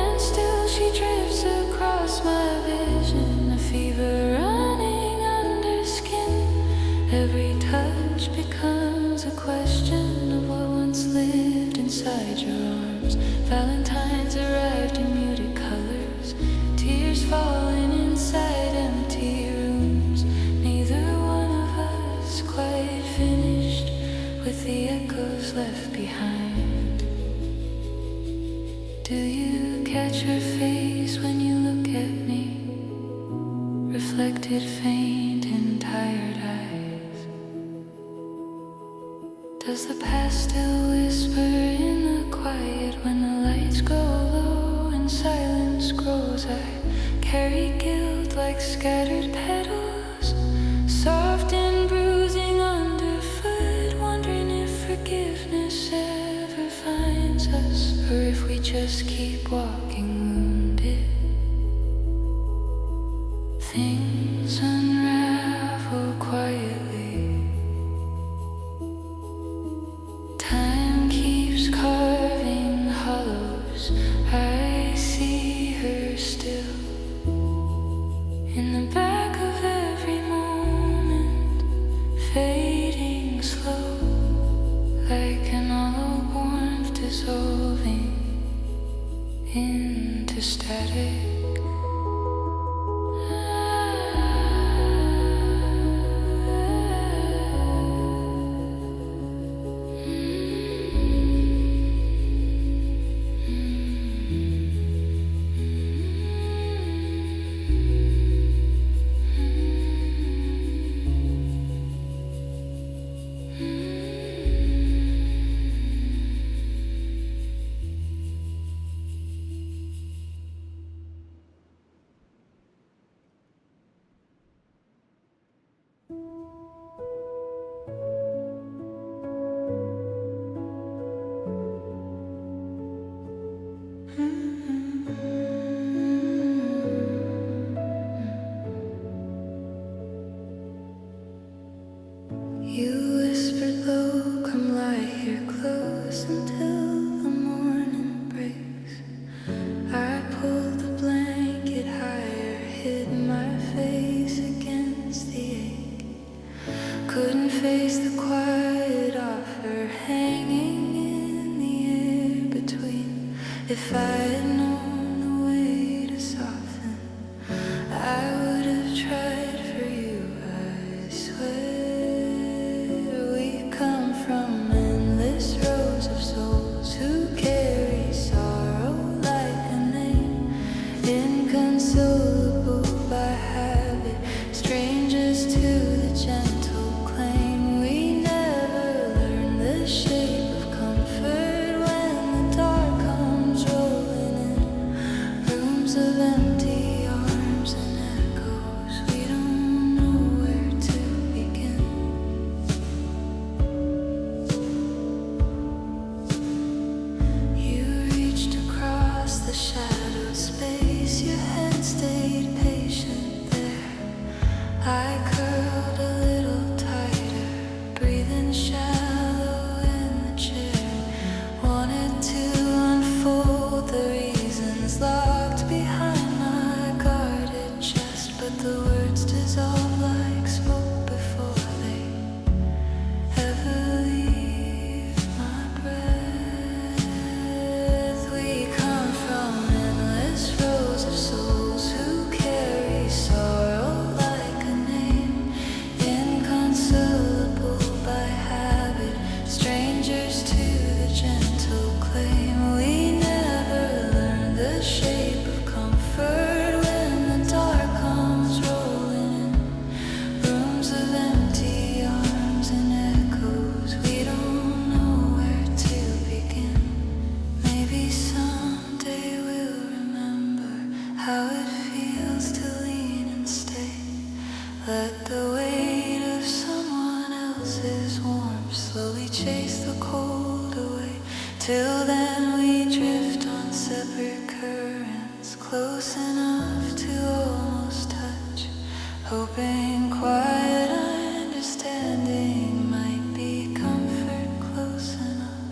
and still she drifts across my vision, a fever running under skin. Every touch becomes a question of what once lived inside your arms. Valentines arrived in muted colors, tears falling inside empty rooms. Neither one of us quite finished with the echoes left behind. Do you catch her face when you look at me, reflected faint in tired eyes? Does the past still whisper in the quiet when the lights go low and silence grows? I carry guilt like scattered petals, soft and bruising underfoot, wondering if forgiveness ever finds us, or if we just keep walking wounded. Things unravel quietly. Time keeps carving hollows. I see her still in the back of every moment, fading slow, like an hollow warmth dissolving into static. You whispered low, come lie here close until the morning breaks. I pulled the blanket higher, hid my face against the ache. Couldn't face the quiet offer hanging in the air between. If I had known the way to soften, I would have tried for you, I swear. From endless rows of souls who carry sorrow like a name, inconsolable by habit, strangers to the gentle claim. We never learn the shape of comfort when the dark comes rolling in. Rooms of empty arms and echoes, we don't know where to begin. The shadow space. how it feels to lean and stay. Let the weight of someone else's warmth slowly chase the cold away. Till then we drift on separate currents, close enough to almost touch, hoping quiet understanding might be comfort close enough.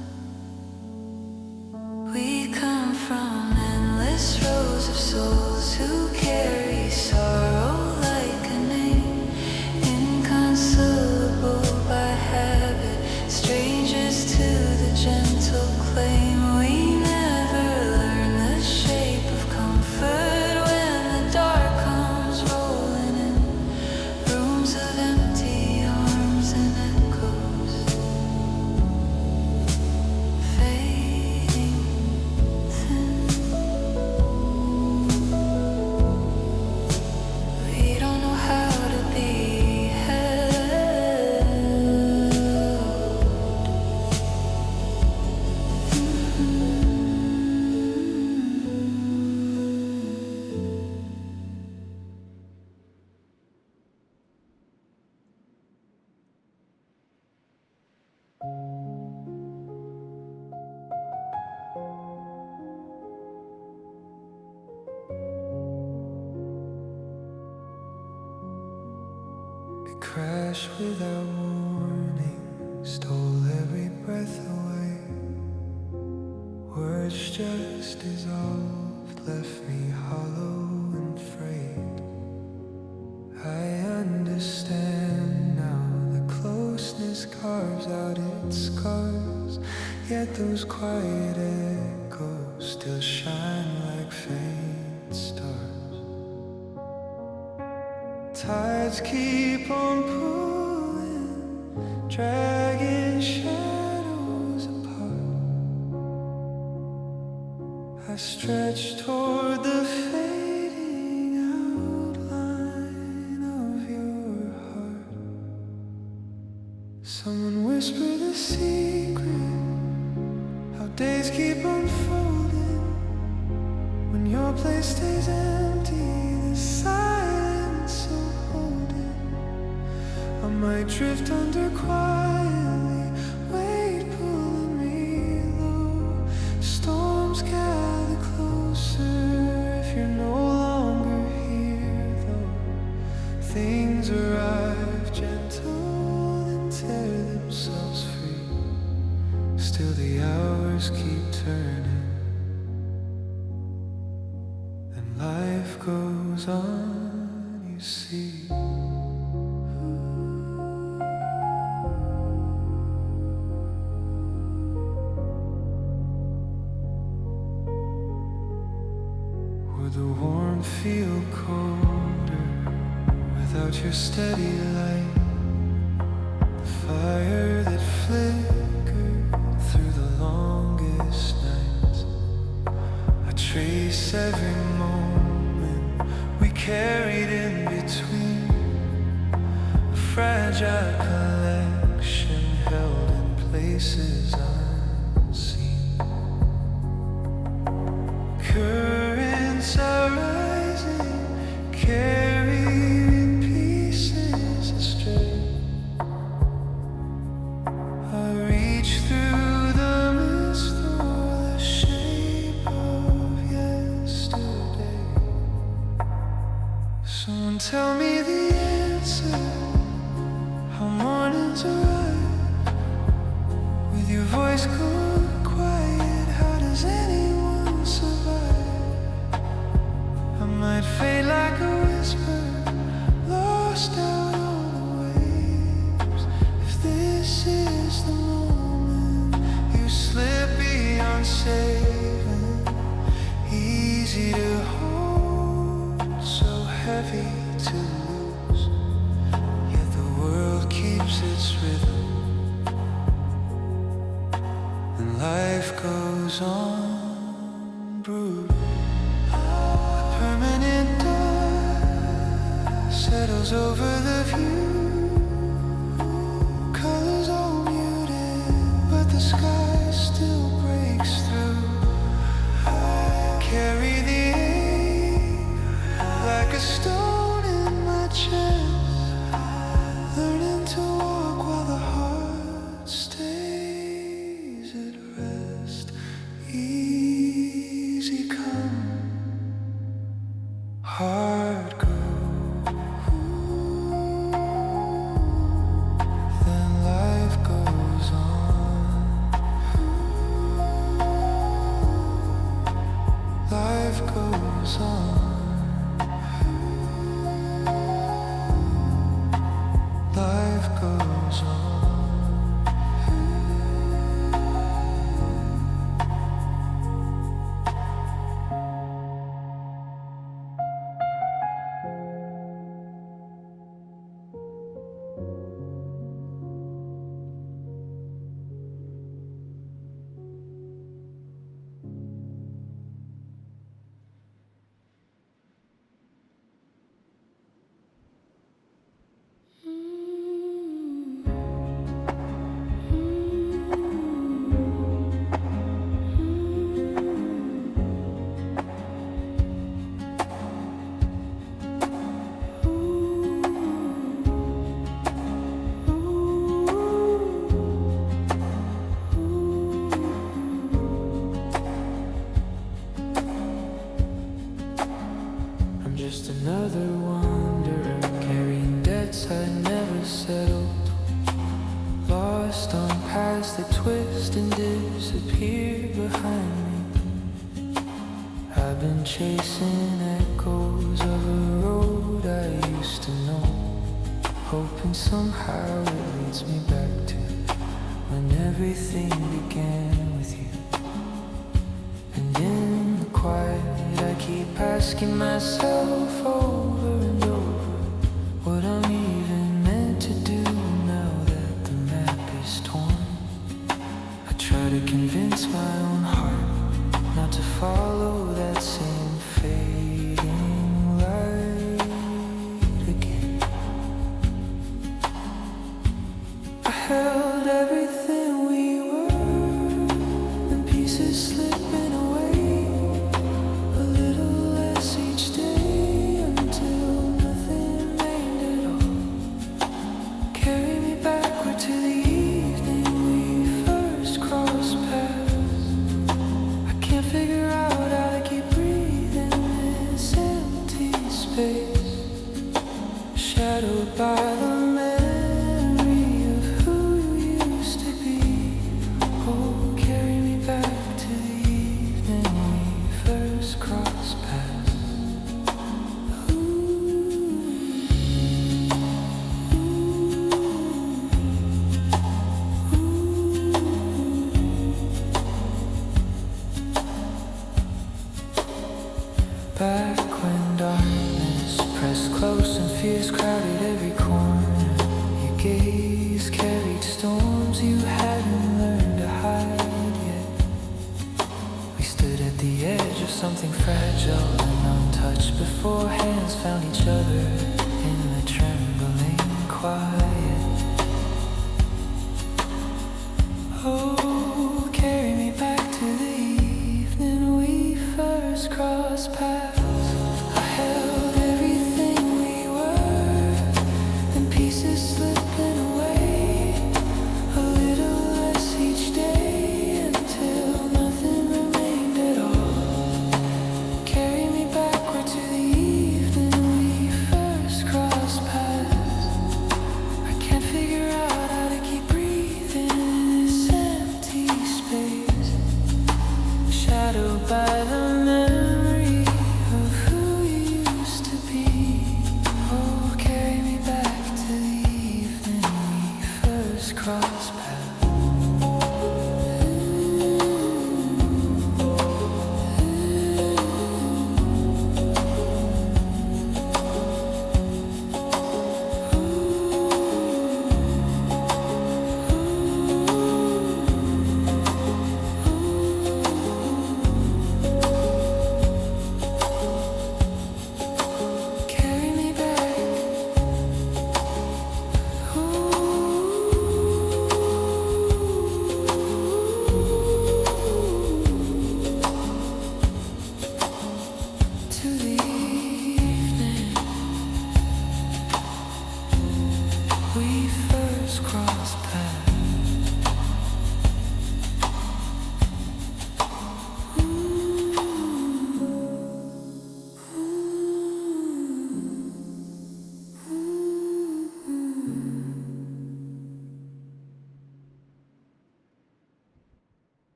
We come from endless rows of souls who carry sorrow like a name, inconsolable by habit, strangers to the gentle claim. We never learn the shape of comfort when the dark comes rolling in, rooms of empty arms and echoes fading thin. We don't know how to be held. It crashed without warning, stole every breath away. Words just dissolved, left me hollow and frayed. I understand now, the closeness carves out its scars, yet those quiet echoes still shine like faint stars. Tides keep on pulling, dragging shadows apart. I stretch toward the fading outline of your heart. Someone whisper the secret, how days keep unfolding. When your place stays empty, the silence so holding. I might drift under quietly, weight pulling me low. Storms gather closer if you're no longer here, though. Things arrive gentle and tear themselves free. Still the hours keep turning, and life goes on, you see. Would the warmth feel colder without your steady light? The fire that flickered through the longest nights. I trace every moment we carried in between, a fragile collection held in places unseen. Currents are rising, carrying pieces astray. I reach through the mist for the shape of yesterday. Someone tell me the answer, how mornings arrive. With your voice gone quiet, how does anyone survive? I might fade like a whisper, lost out on the waves. If this is the moment you slip beyond saving, easy to hold, so heavy to lose. Yet the world keeps its rhythm, and life goes on bruised. A permanent dark settles over the view. Colors all muted, but the sky still breaks through. Carry the stone in my chest, learning to walk while the heart stays at rest. Easy come, hard go. Then life goes on. Life goes on. Life goes on. I'm just another wanderer, carrying debts I never settled, lost on paths that twist and disappear behind me. I've been chasing echoes of a road I used to know, hoping somehow it leads me back to when everything began with you. And in the quiet I keep asking myself over and over what I'm even meant to do now that the map is torn. I try to convince my own heart not to follow that same fading light again. I held everything we were, and pieces slipping away, a little less each day until nothing remained at all. Carry me backward to the evening we first crossed paths. I can't figure out how to keep breathing this empty space, shadowed by the memory of who you used to be. Oh, carry me back to the evening we first crossed paths. Back when darkness pressed close and fears crowded every corner, your gaze carried storms you hadn't learned to hide yet. We stood at the edge of something fragile and untouched before hands found each other in the trembling quiet. Oh, carry me back to the evening we first crossed paths. I held everything we were, and pieces slipping away, a little less each day until nothing remained at all. Carry me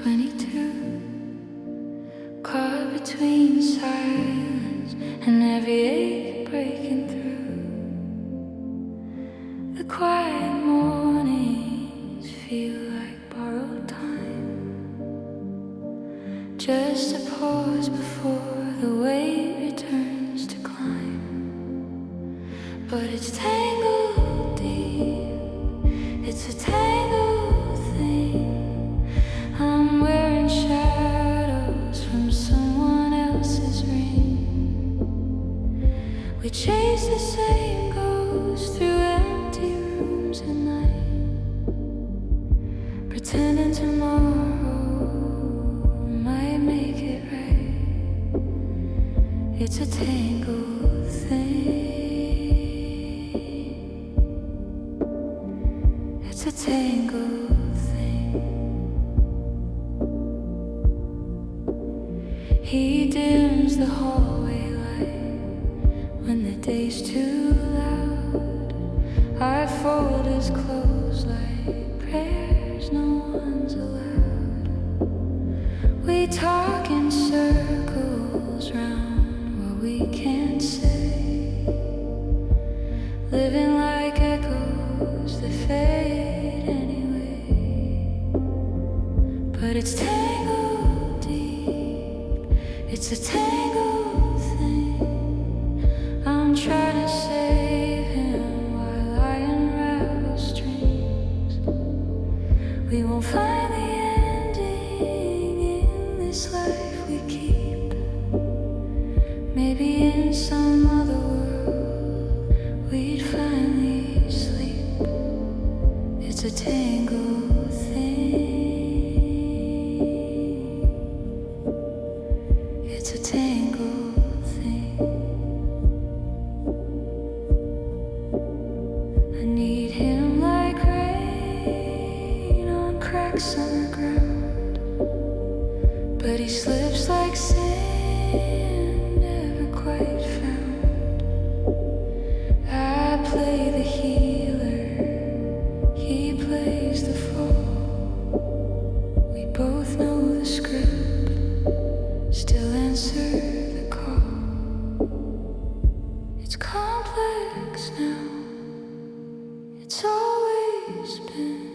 22, caught between silence and every ache breaking through. The quiet mornings feel like borrowed time, just a pause before the weight returns to climb. But it's tangled deep, it's a tangled thing. I'm wearing shadows from someone else's ring. We chase the same ghosts through empty rooms at night, pretending tomorrow might make it right. It's a tangled thing. It's a tangled thing. He dims the hallway light when the day's too loud. I fold his clothes like prayers no one's allowed. We talk in circles round what we can't say, living like echoes that fade anyway. But it's tangled deep, it's a tangled thing. I'm trying to save him while I unravel strings. We won't find the ending in this life we keep. Maybe in some other world we'd finally sleep. It's a tangled thing. It's a tangled thing. I need him like rain on cracked summer ground, but he slips like sand, never quite found. I play the healer, he plays the fall. We both know the script, still answer the call. It's complex now, it's always been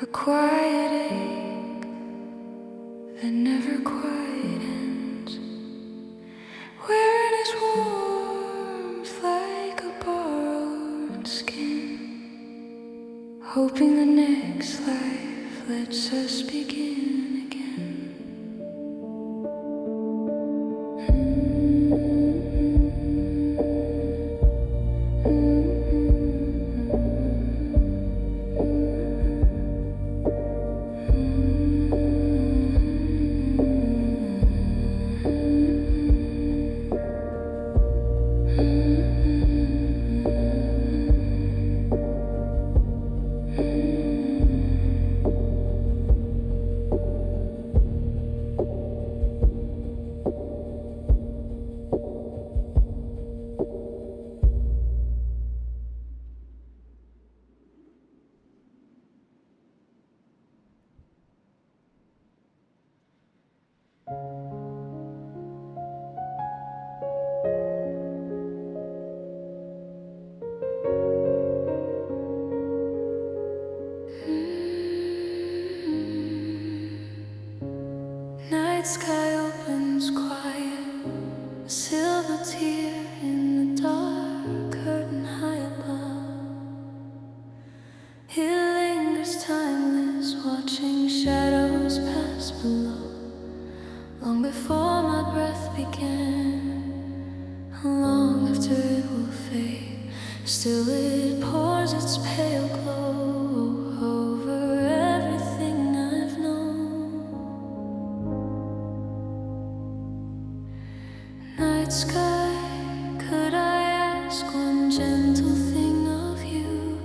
a quiet ache that never quite ends. Wearing his warmth like a borrowed skin, hoping the next life lets us begin again. Night sky opens quiet, a silver tear in the dark, curtain high above. He lingers timeless, watching shadows pass below. Long before my breath began, long after it will fade, still it pours its pale glow over everything I've known. Night sky, could I ask one gentle thing of you?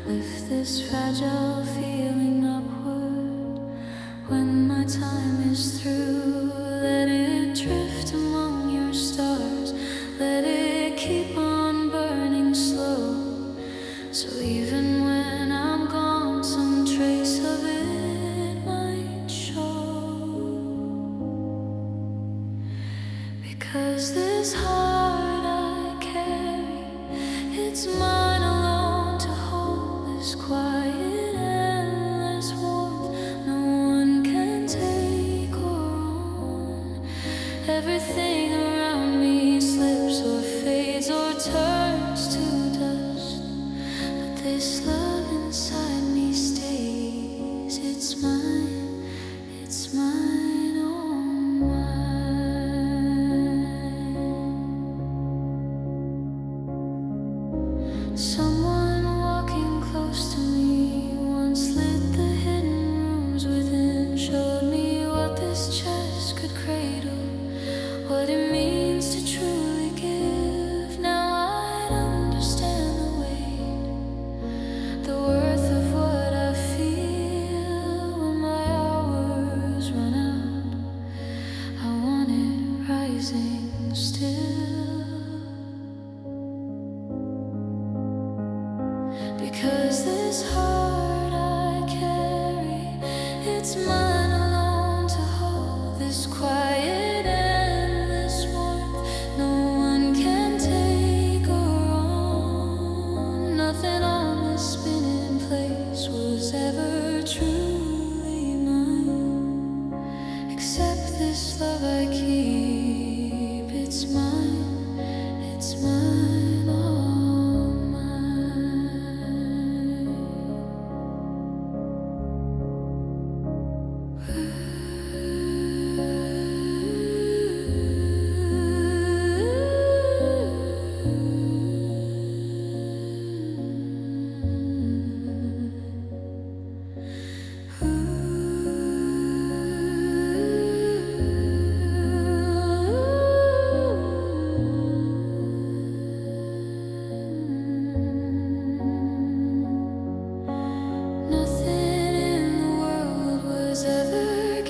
Lift this fragile feeling upward when my time is through. Let it drift among your stars, let it keep on burning slow. So even when I'm gone, some trace of it might show.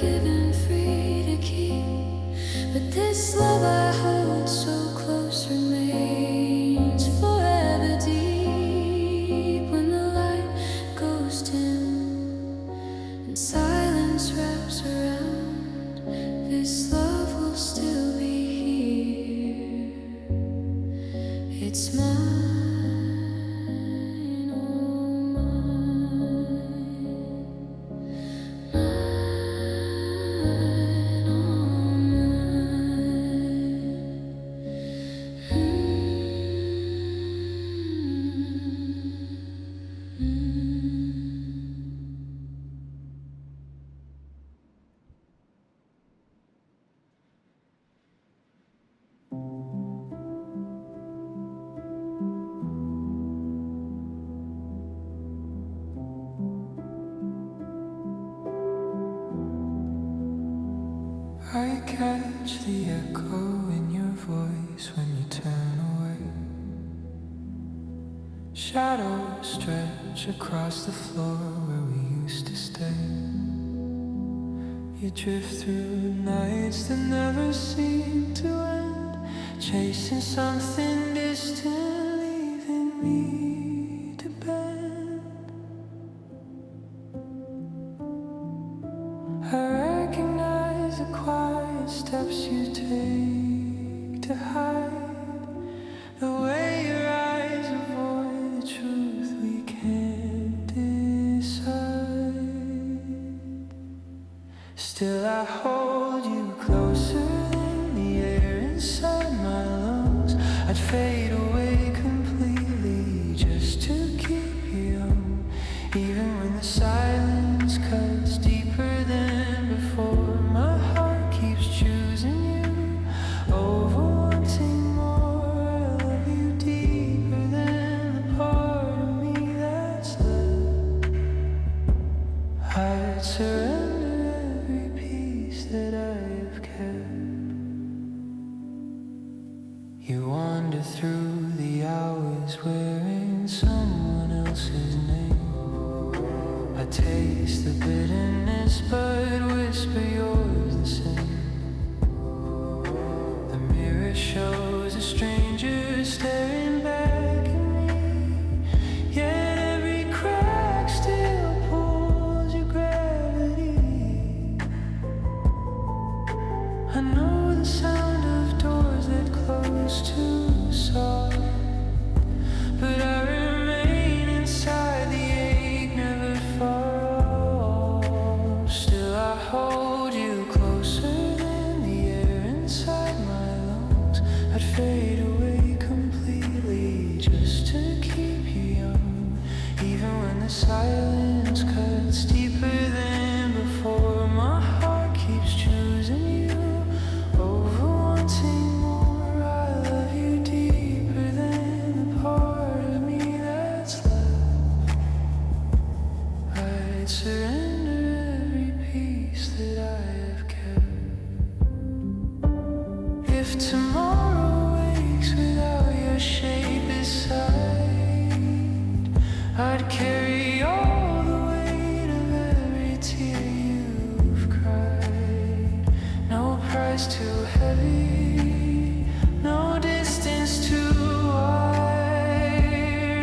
given free to keep, but this love I hold so close remains forever deep. When the light goes dim and silence wraps around, this love will still be here. It's mine. I catch the echo in your voice when you turn away. Shadows stretch across the floor where we used to stay. You drift through nights that never seem to end, chasing something distant, leaving me to bend. I recognize the quiet steps you take to hide, the way your eyes avoid the truth we can't decide. Still I hold you closer than the air inside my lungs. I'd fade away completely just to keep you young, even when the silence cuts deeper than before. My heart keeps choosing you over wanting more. I love you deeper than the part of me that's left. I'd surrender every piece that I have kept. You wander through the hours wearing someone else's name. I taste the bitterness but whisper yours the same. The mirror shows a stranger staring back at me, yet every crack still pulls your gravity. I know the sound of doors that close too soft, but I remain inside, the ache never far off. Still I hold you closer than the air inside my lungs. I'd fade away completely just to keep you young, even when the silence cuts deeper than before. My heart keeps choosing you over wanting more. I love you deeper than the part of me that's left. I'd surrender every piece that I have kept. If tomorrow wakes without your shape beside, I'd carry all the weight of every tear you've cried. No price too heavy, no distance too wide.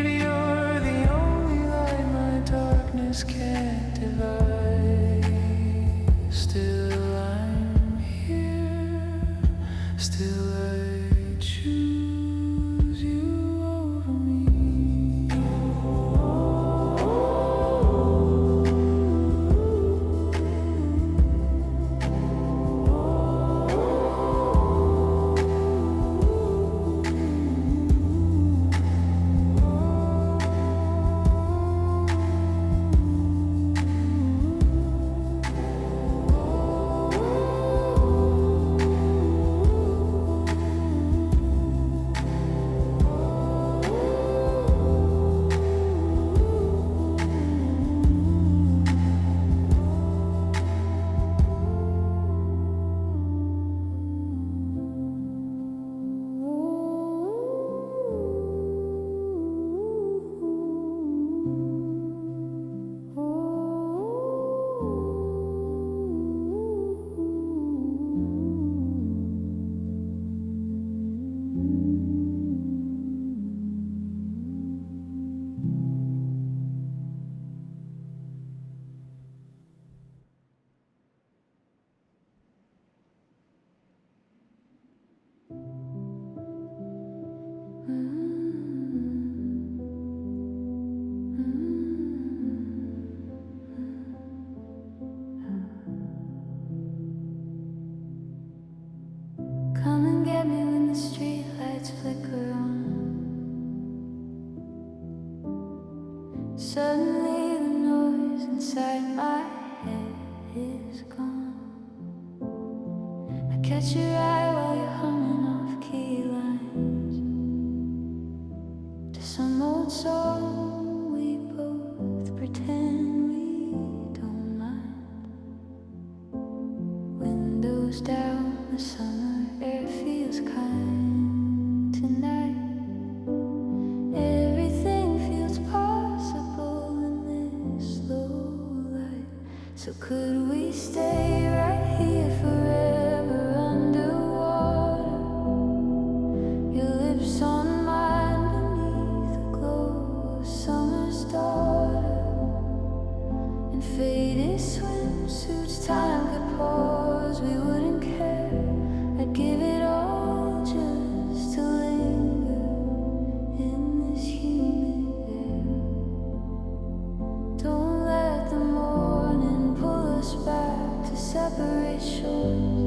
You're the only light my darkness can't divide. Still I'm here, still I choose you over me. gone. I catch your eye while you're humming off key lines to some old song we both pretend we don't mind. Windows down, the summer air feels kind tonight. Everything feels possible in this low light. So could we stay right here forever underwater? Your lips on mine beneath the glow of summer's daughter. In faded swimsuits, time could pause, we wouldn't care. I'd give it all just to linger in this humid air. Don't let the morning pull us back to separate shores.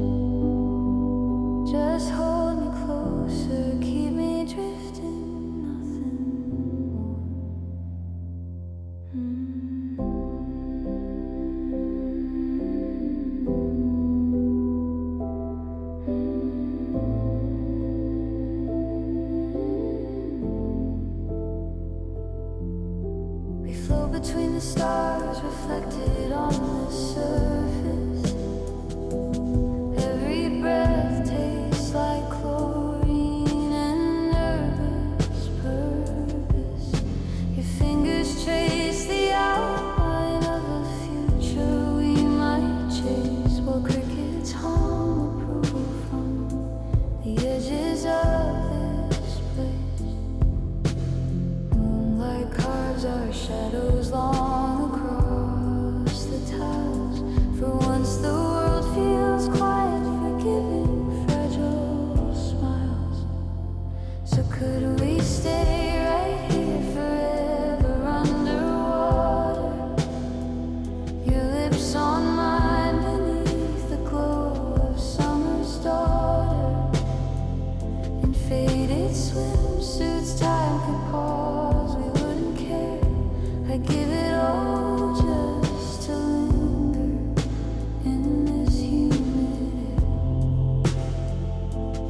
Just hold me closer, keep me drifting, nothing more. We float between the stars, reflected on the surface. Every breath tastes like chlorine and nervous purpose. Your fingers trace the outline of a future we might chase, while crickets hum approval from the edges of this place. Moonlight carves our shadows long across the tiles. For once the world feels quiet, forgiving fragile smiles. So could we stay right here forever underwater? Your lips on mine beneath the glow of summer's daughter. In faded swimsuits, time could pause, we wouldn't care. I'd give it all just to linger in this humid air.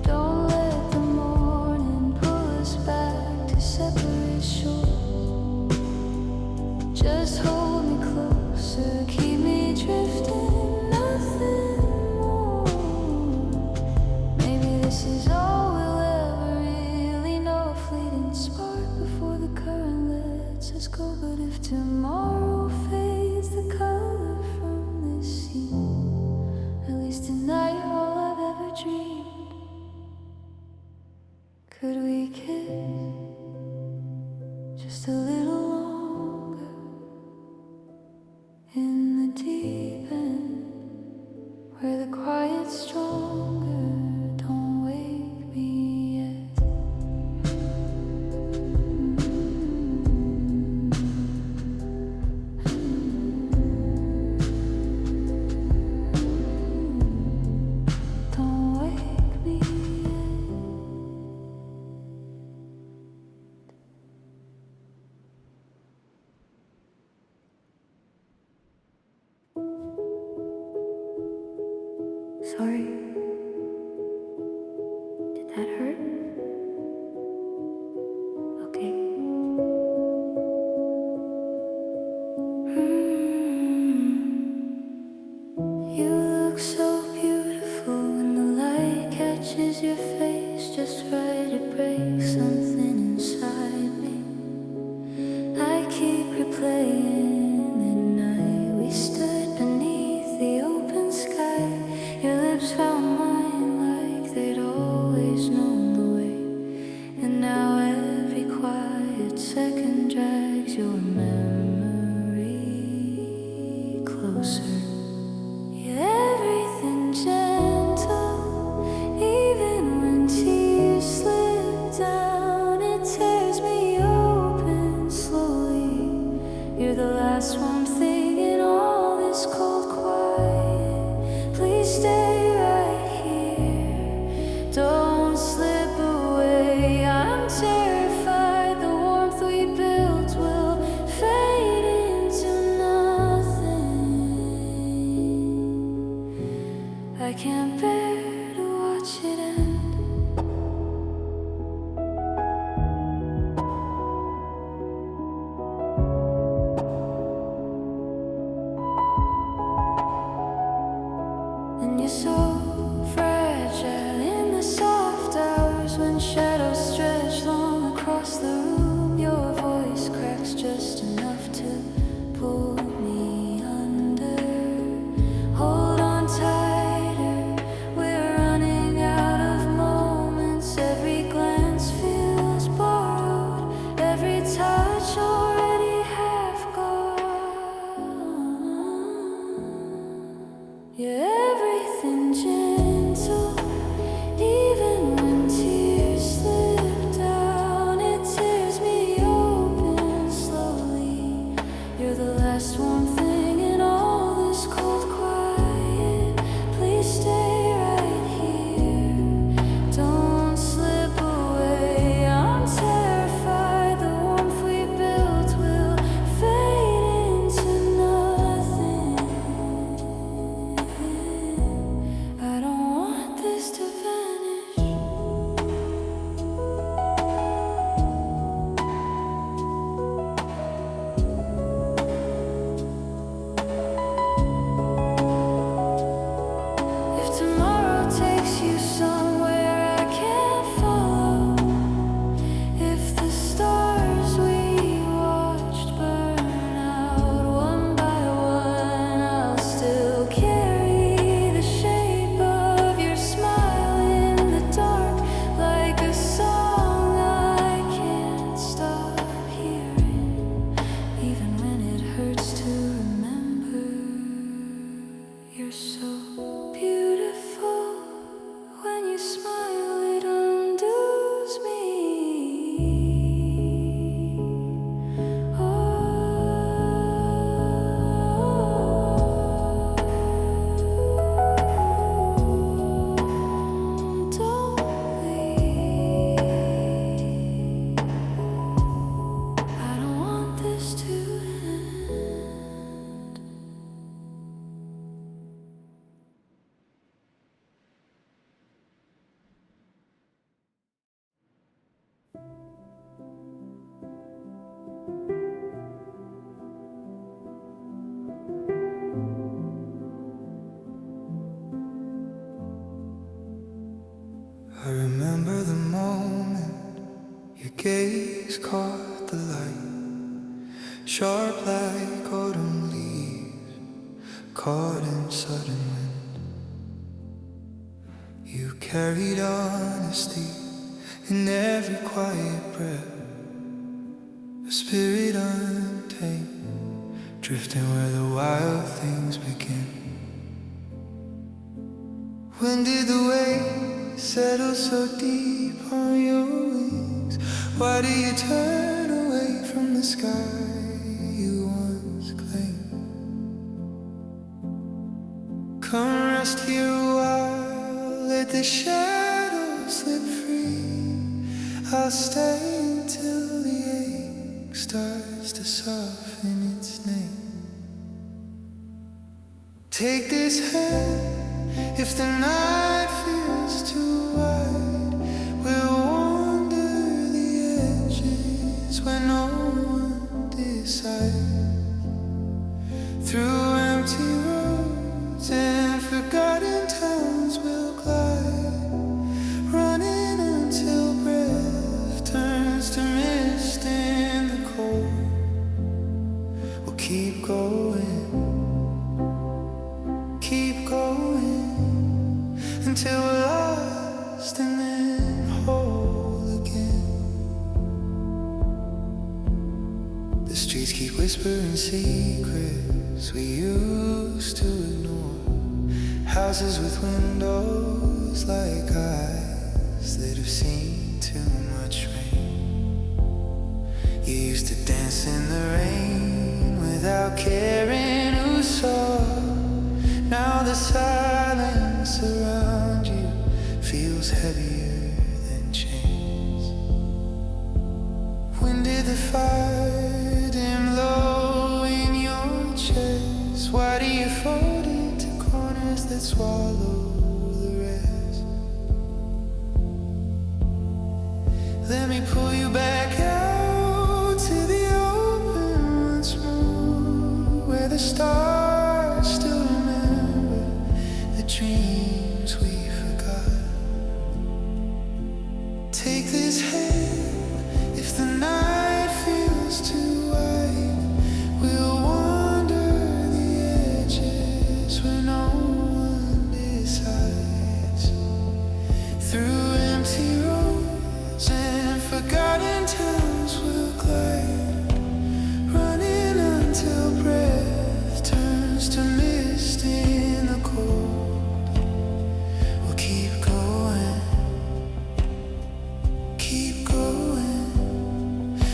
Don't let the morning pull us back to separate shores. Just hold me closer, keep me drifting, nothing more. Maybe this is all we'll ever really know, a fleeting spark before the current lets us go. But if tomorrow fades the color from this scene, at least tonight all I've ever dreamed. Could we kiss just a little longer in the deep end, where the quiet's stronger? Don't wake me yet. Don't wake me yet. Sorry. Did that hurt? Okay. You look so beautiful when the light catches your face just right. It breaks something inside me. I keep replaying the night we stood beneath the open sky. Your lips found mine like they'd always known the way. And now every quiet second drags your memory closer. Yeah, everything I can't bear to watch it end. And you're so fragile in the soft hours when shadows stretch long across the room. Your voice cracks just enough to pull me under. Hold on tighter, we're running out of moments. Every glance feels borrowed, every touch already half gone. Yeah, everything gentle, even when tears slip down, it tears me open slowly. You're the last warm thing in all this cold quiet. Please stay right here, don't slip away. I'm terrified the warmth we built will fade into nothing. I don't want this to vanish. If tomorrow takes you somewhere I can't follow, if the stars we watched burn out one by one, I'll still carry the shape of your smile in the dark, like a song I can't stop hearing, even when it hurts to remember. You're so beautiful. When you smile, it undoes me. Oh, don't leave. I don't want this to end. I remember the moment your gaze caught the light, sharp like autumn leaves caught in sudden wind. You carried honesty in every quiet breath, a spirit untamed, drifting where the wild things begin. When did the waves settle so deep on your wings? Why do you turn away from the sky you once claimed? Come rest here a while, let the shadows slip free. I'll stay until the ache starts to soften its name. Take this hand. If the night feels too wide, we'll wander the edges where no one decides. Through empty roads and forgotten towns we'll glide, running until breath turns to mist in the cold. We'll keep going, until we're lost and then whole again. The streets keep whispering secrets we used to ignore. Houses with windows like eyes that have seen too much rain. You used to dance in the rain without caring who saw. Now the silence around you feels heavier than chains. When did the fire dim low in your chest? Why do you fold into corners that that swallow the rest. Let me pull you back out to the open once more, where the stars still remember the dreams we forgot. Take this hand if the night feels too wide. We'll wander the edges where no one decides. Through empty roads and forgotten towns we'll glide, running until breath turns to mist in the cold. We'll keep going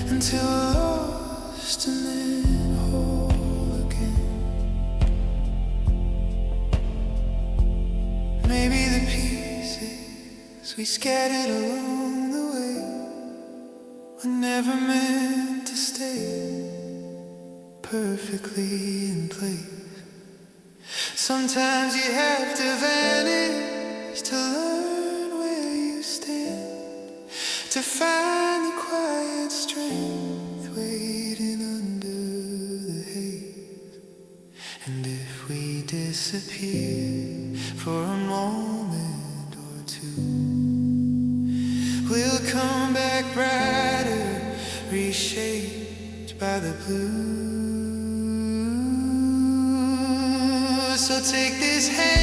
until we're lost and then whole again. Maybe the pieces we scattered along the way were never meant to stay perfectly in place. Sometimes you have to vanish to learn where you stand, to find the quiet strength waiting under the haze. And if we disappear for a moment or two, we'll come back brighter, reshaped by the blue. So take this hand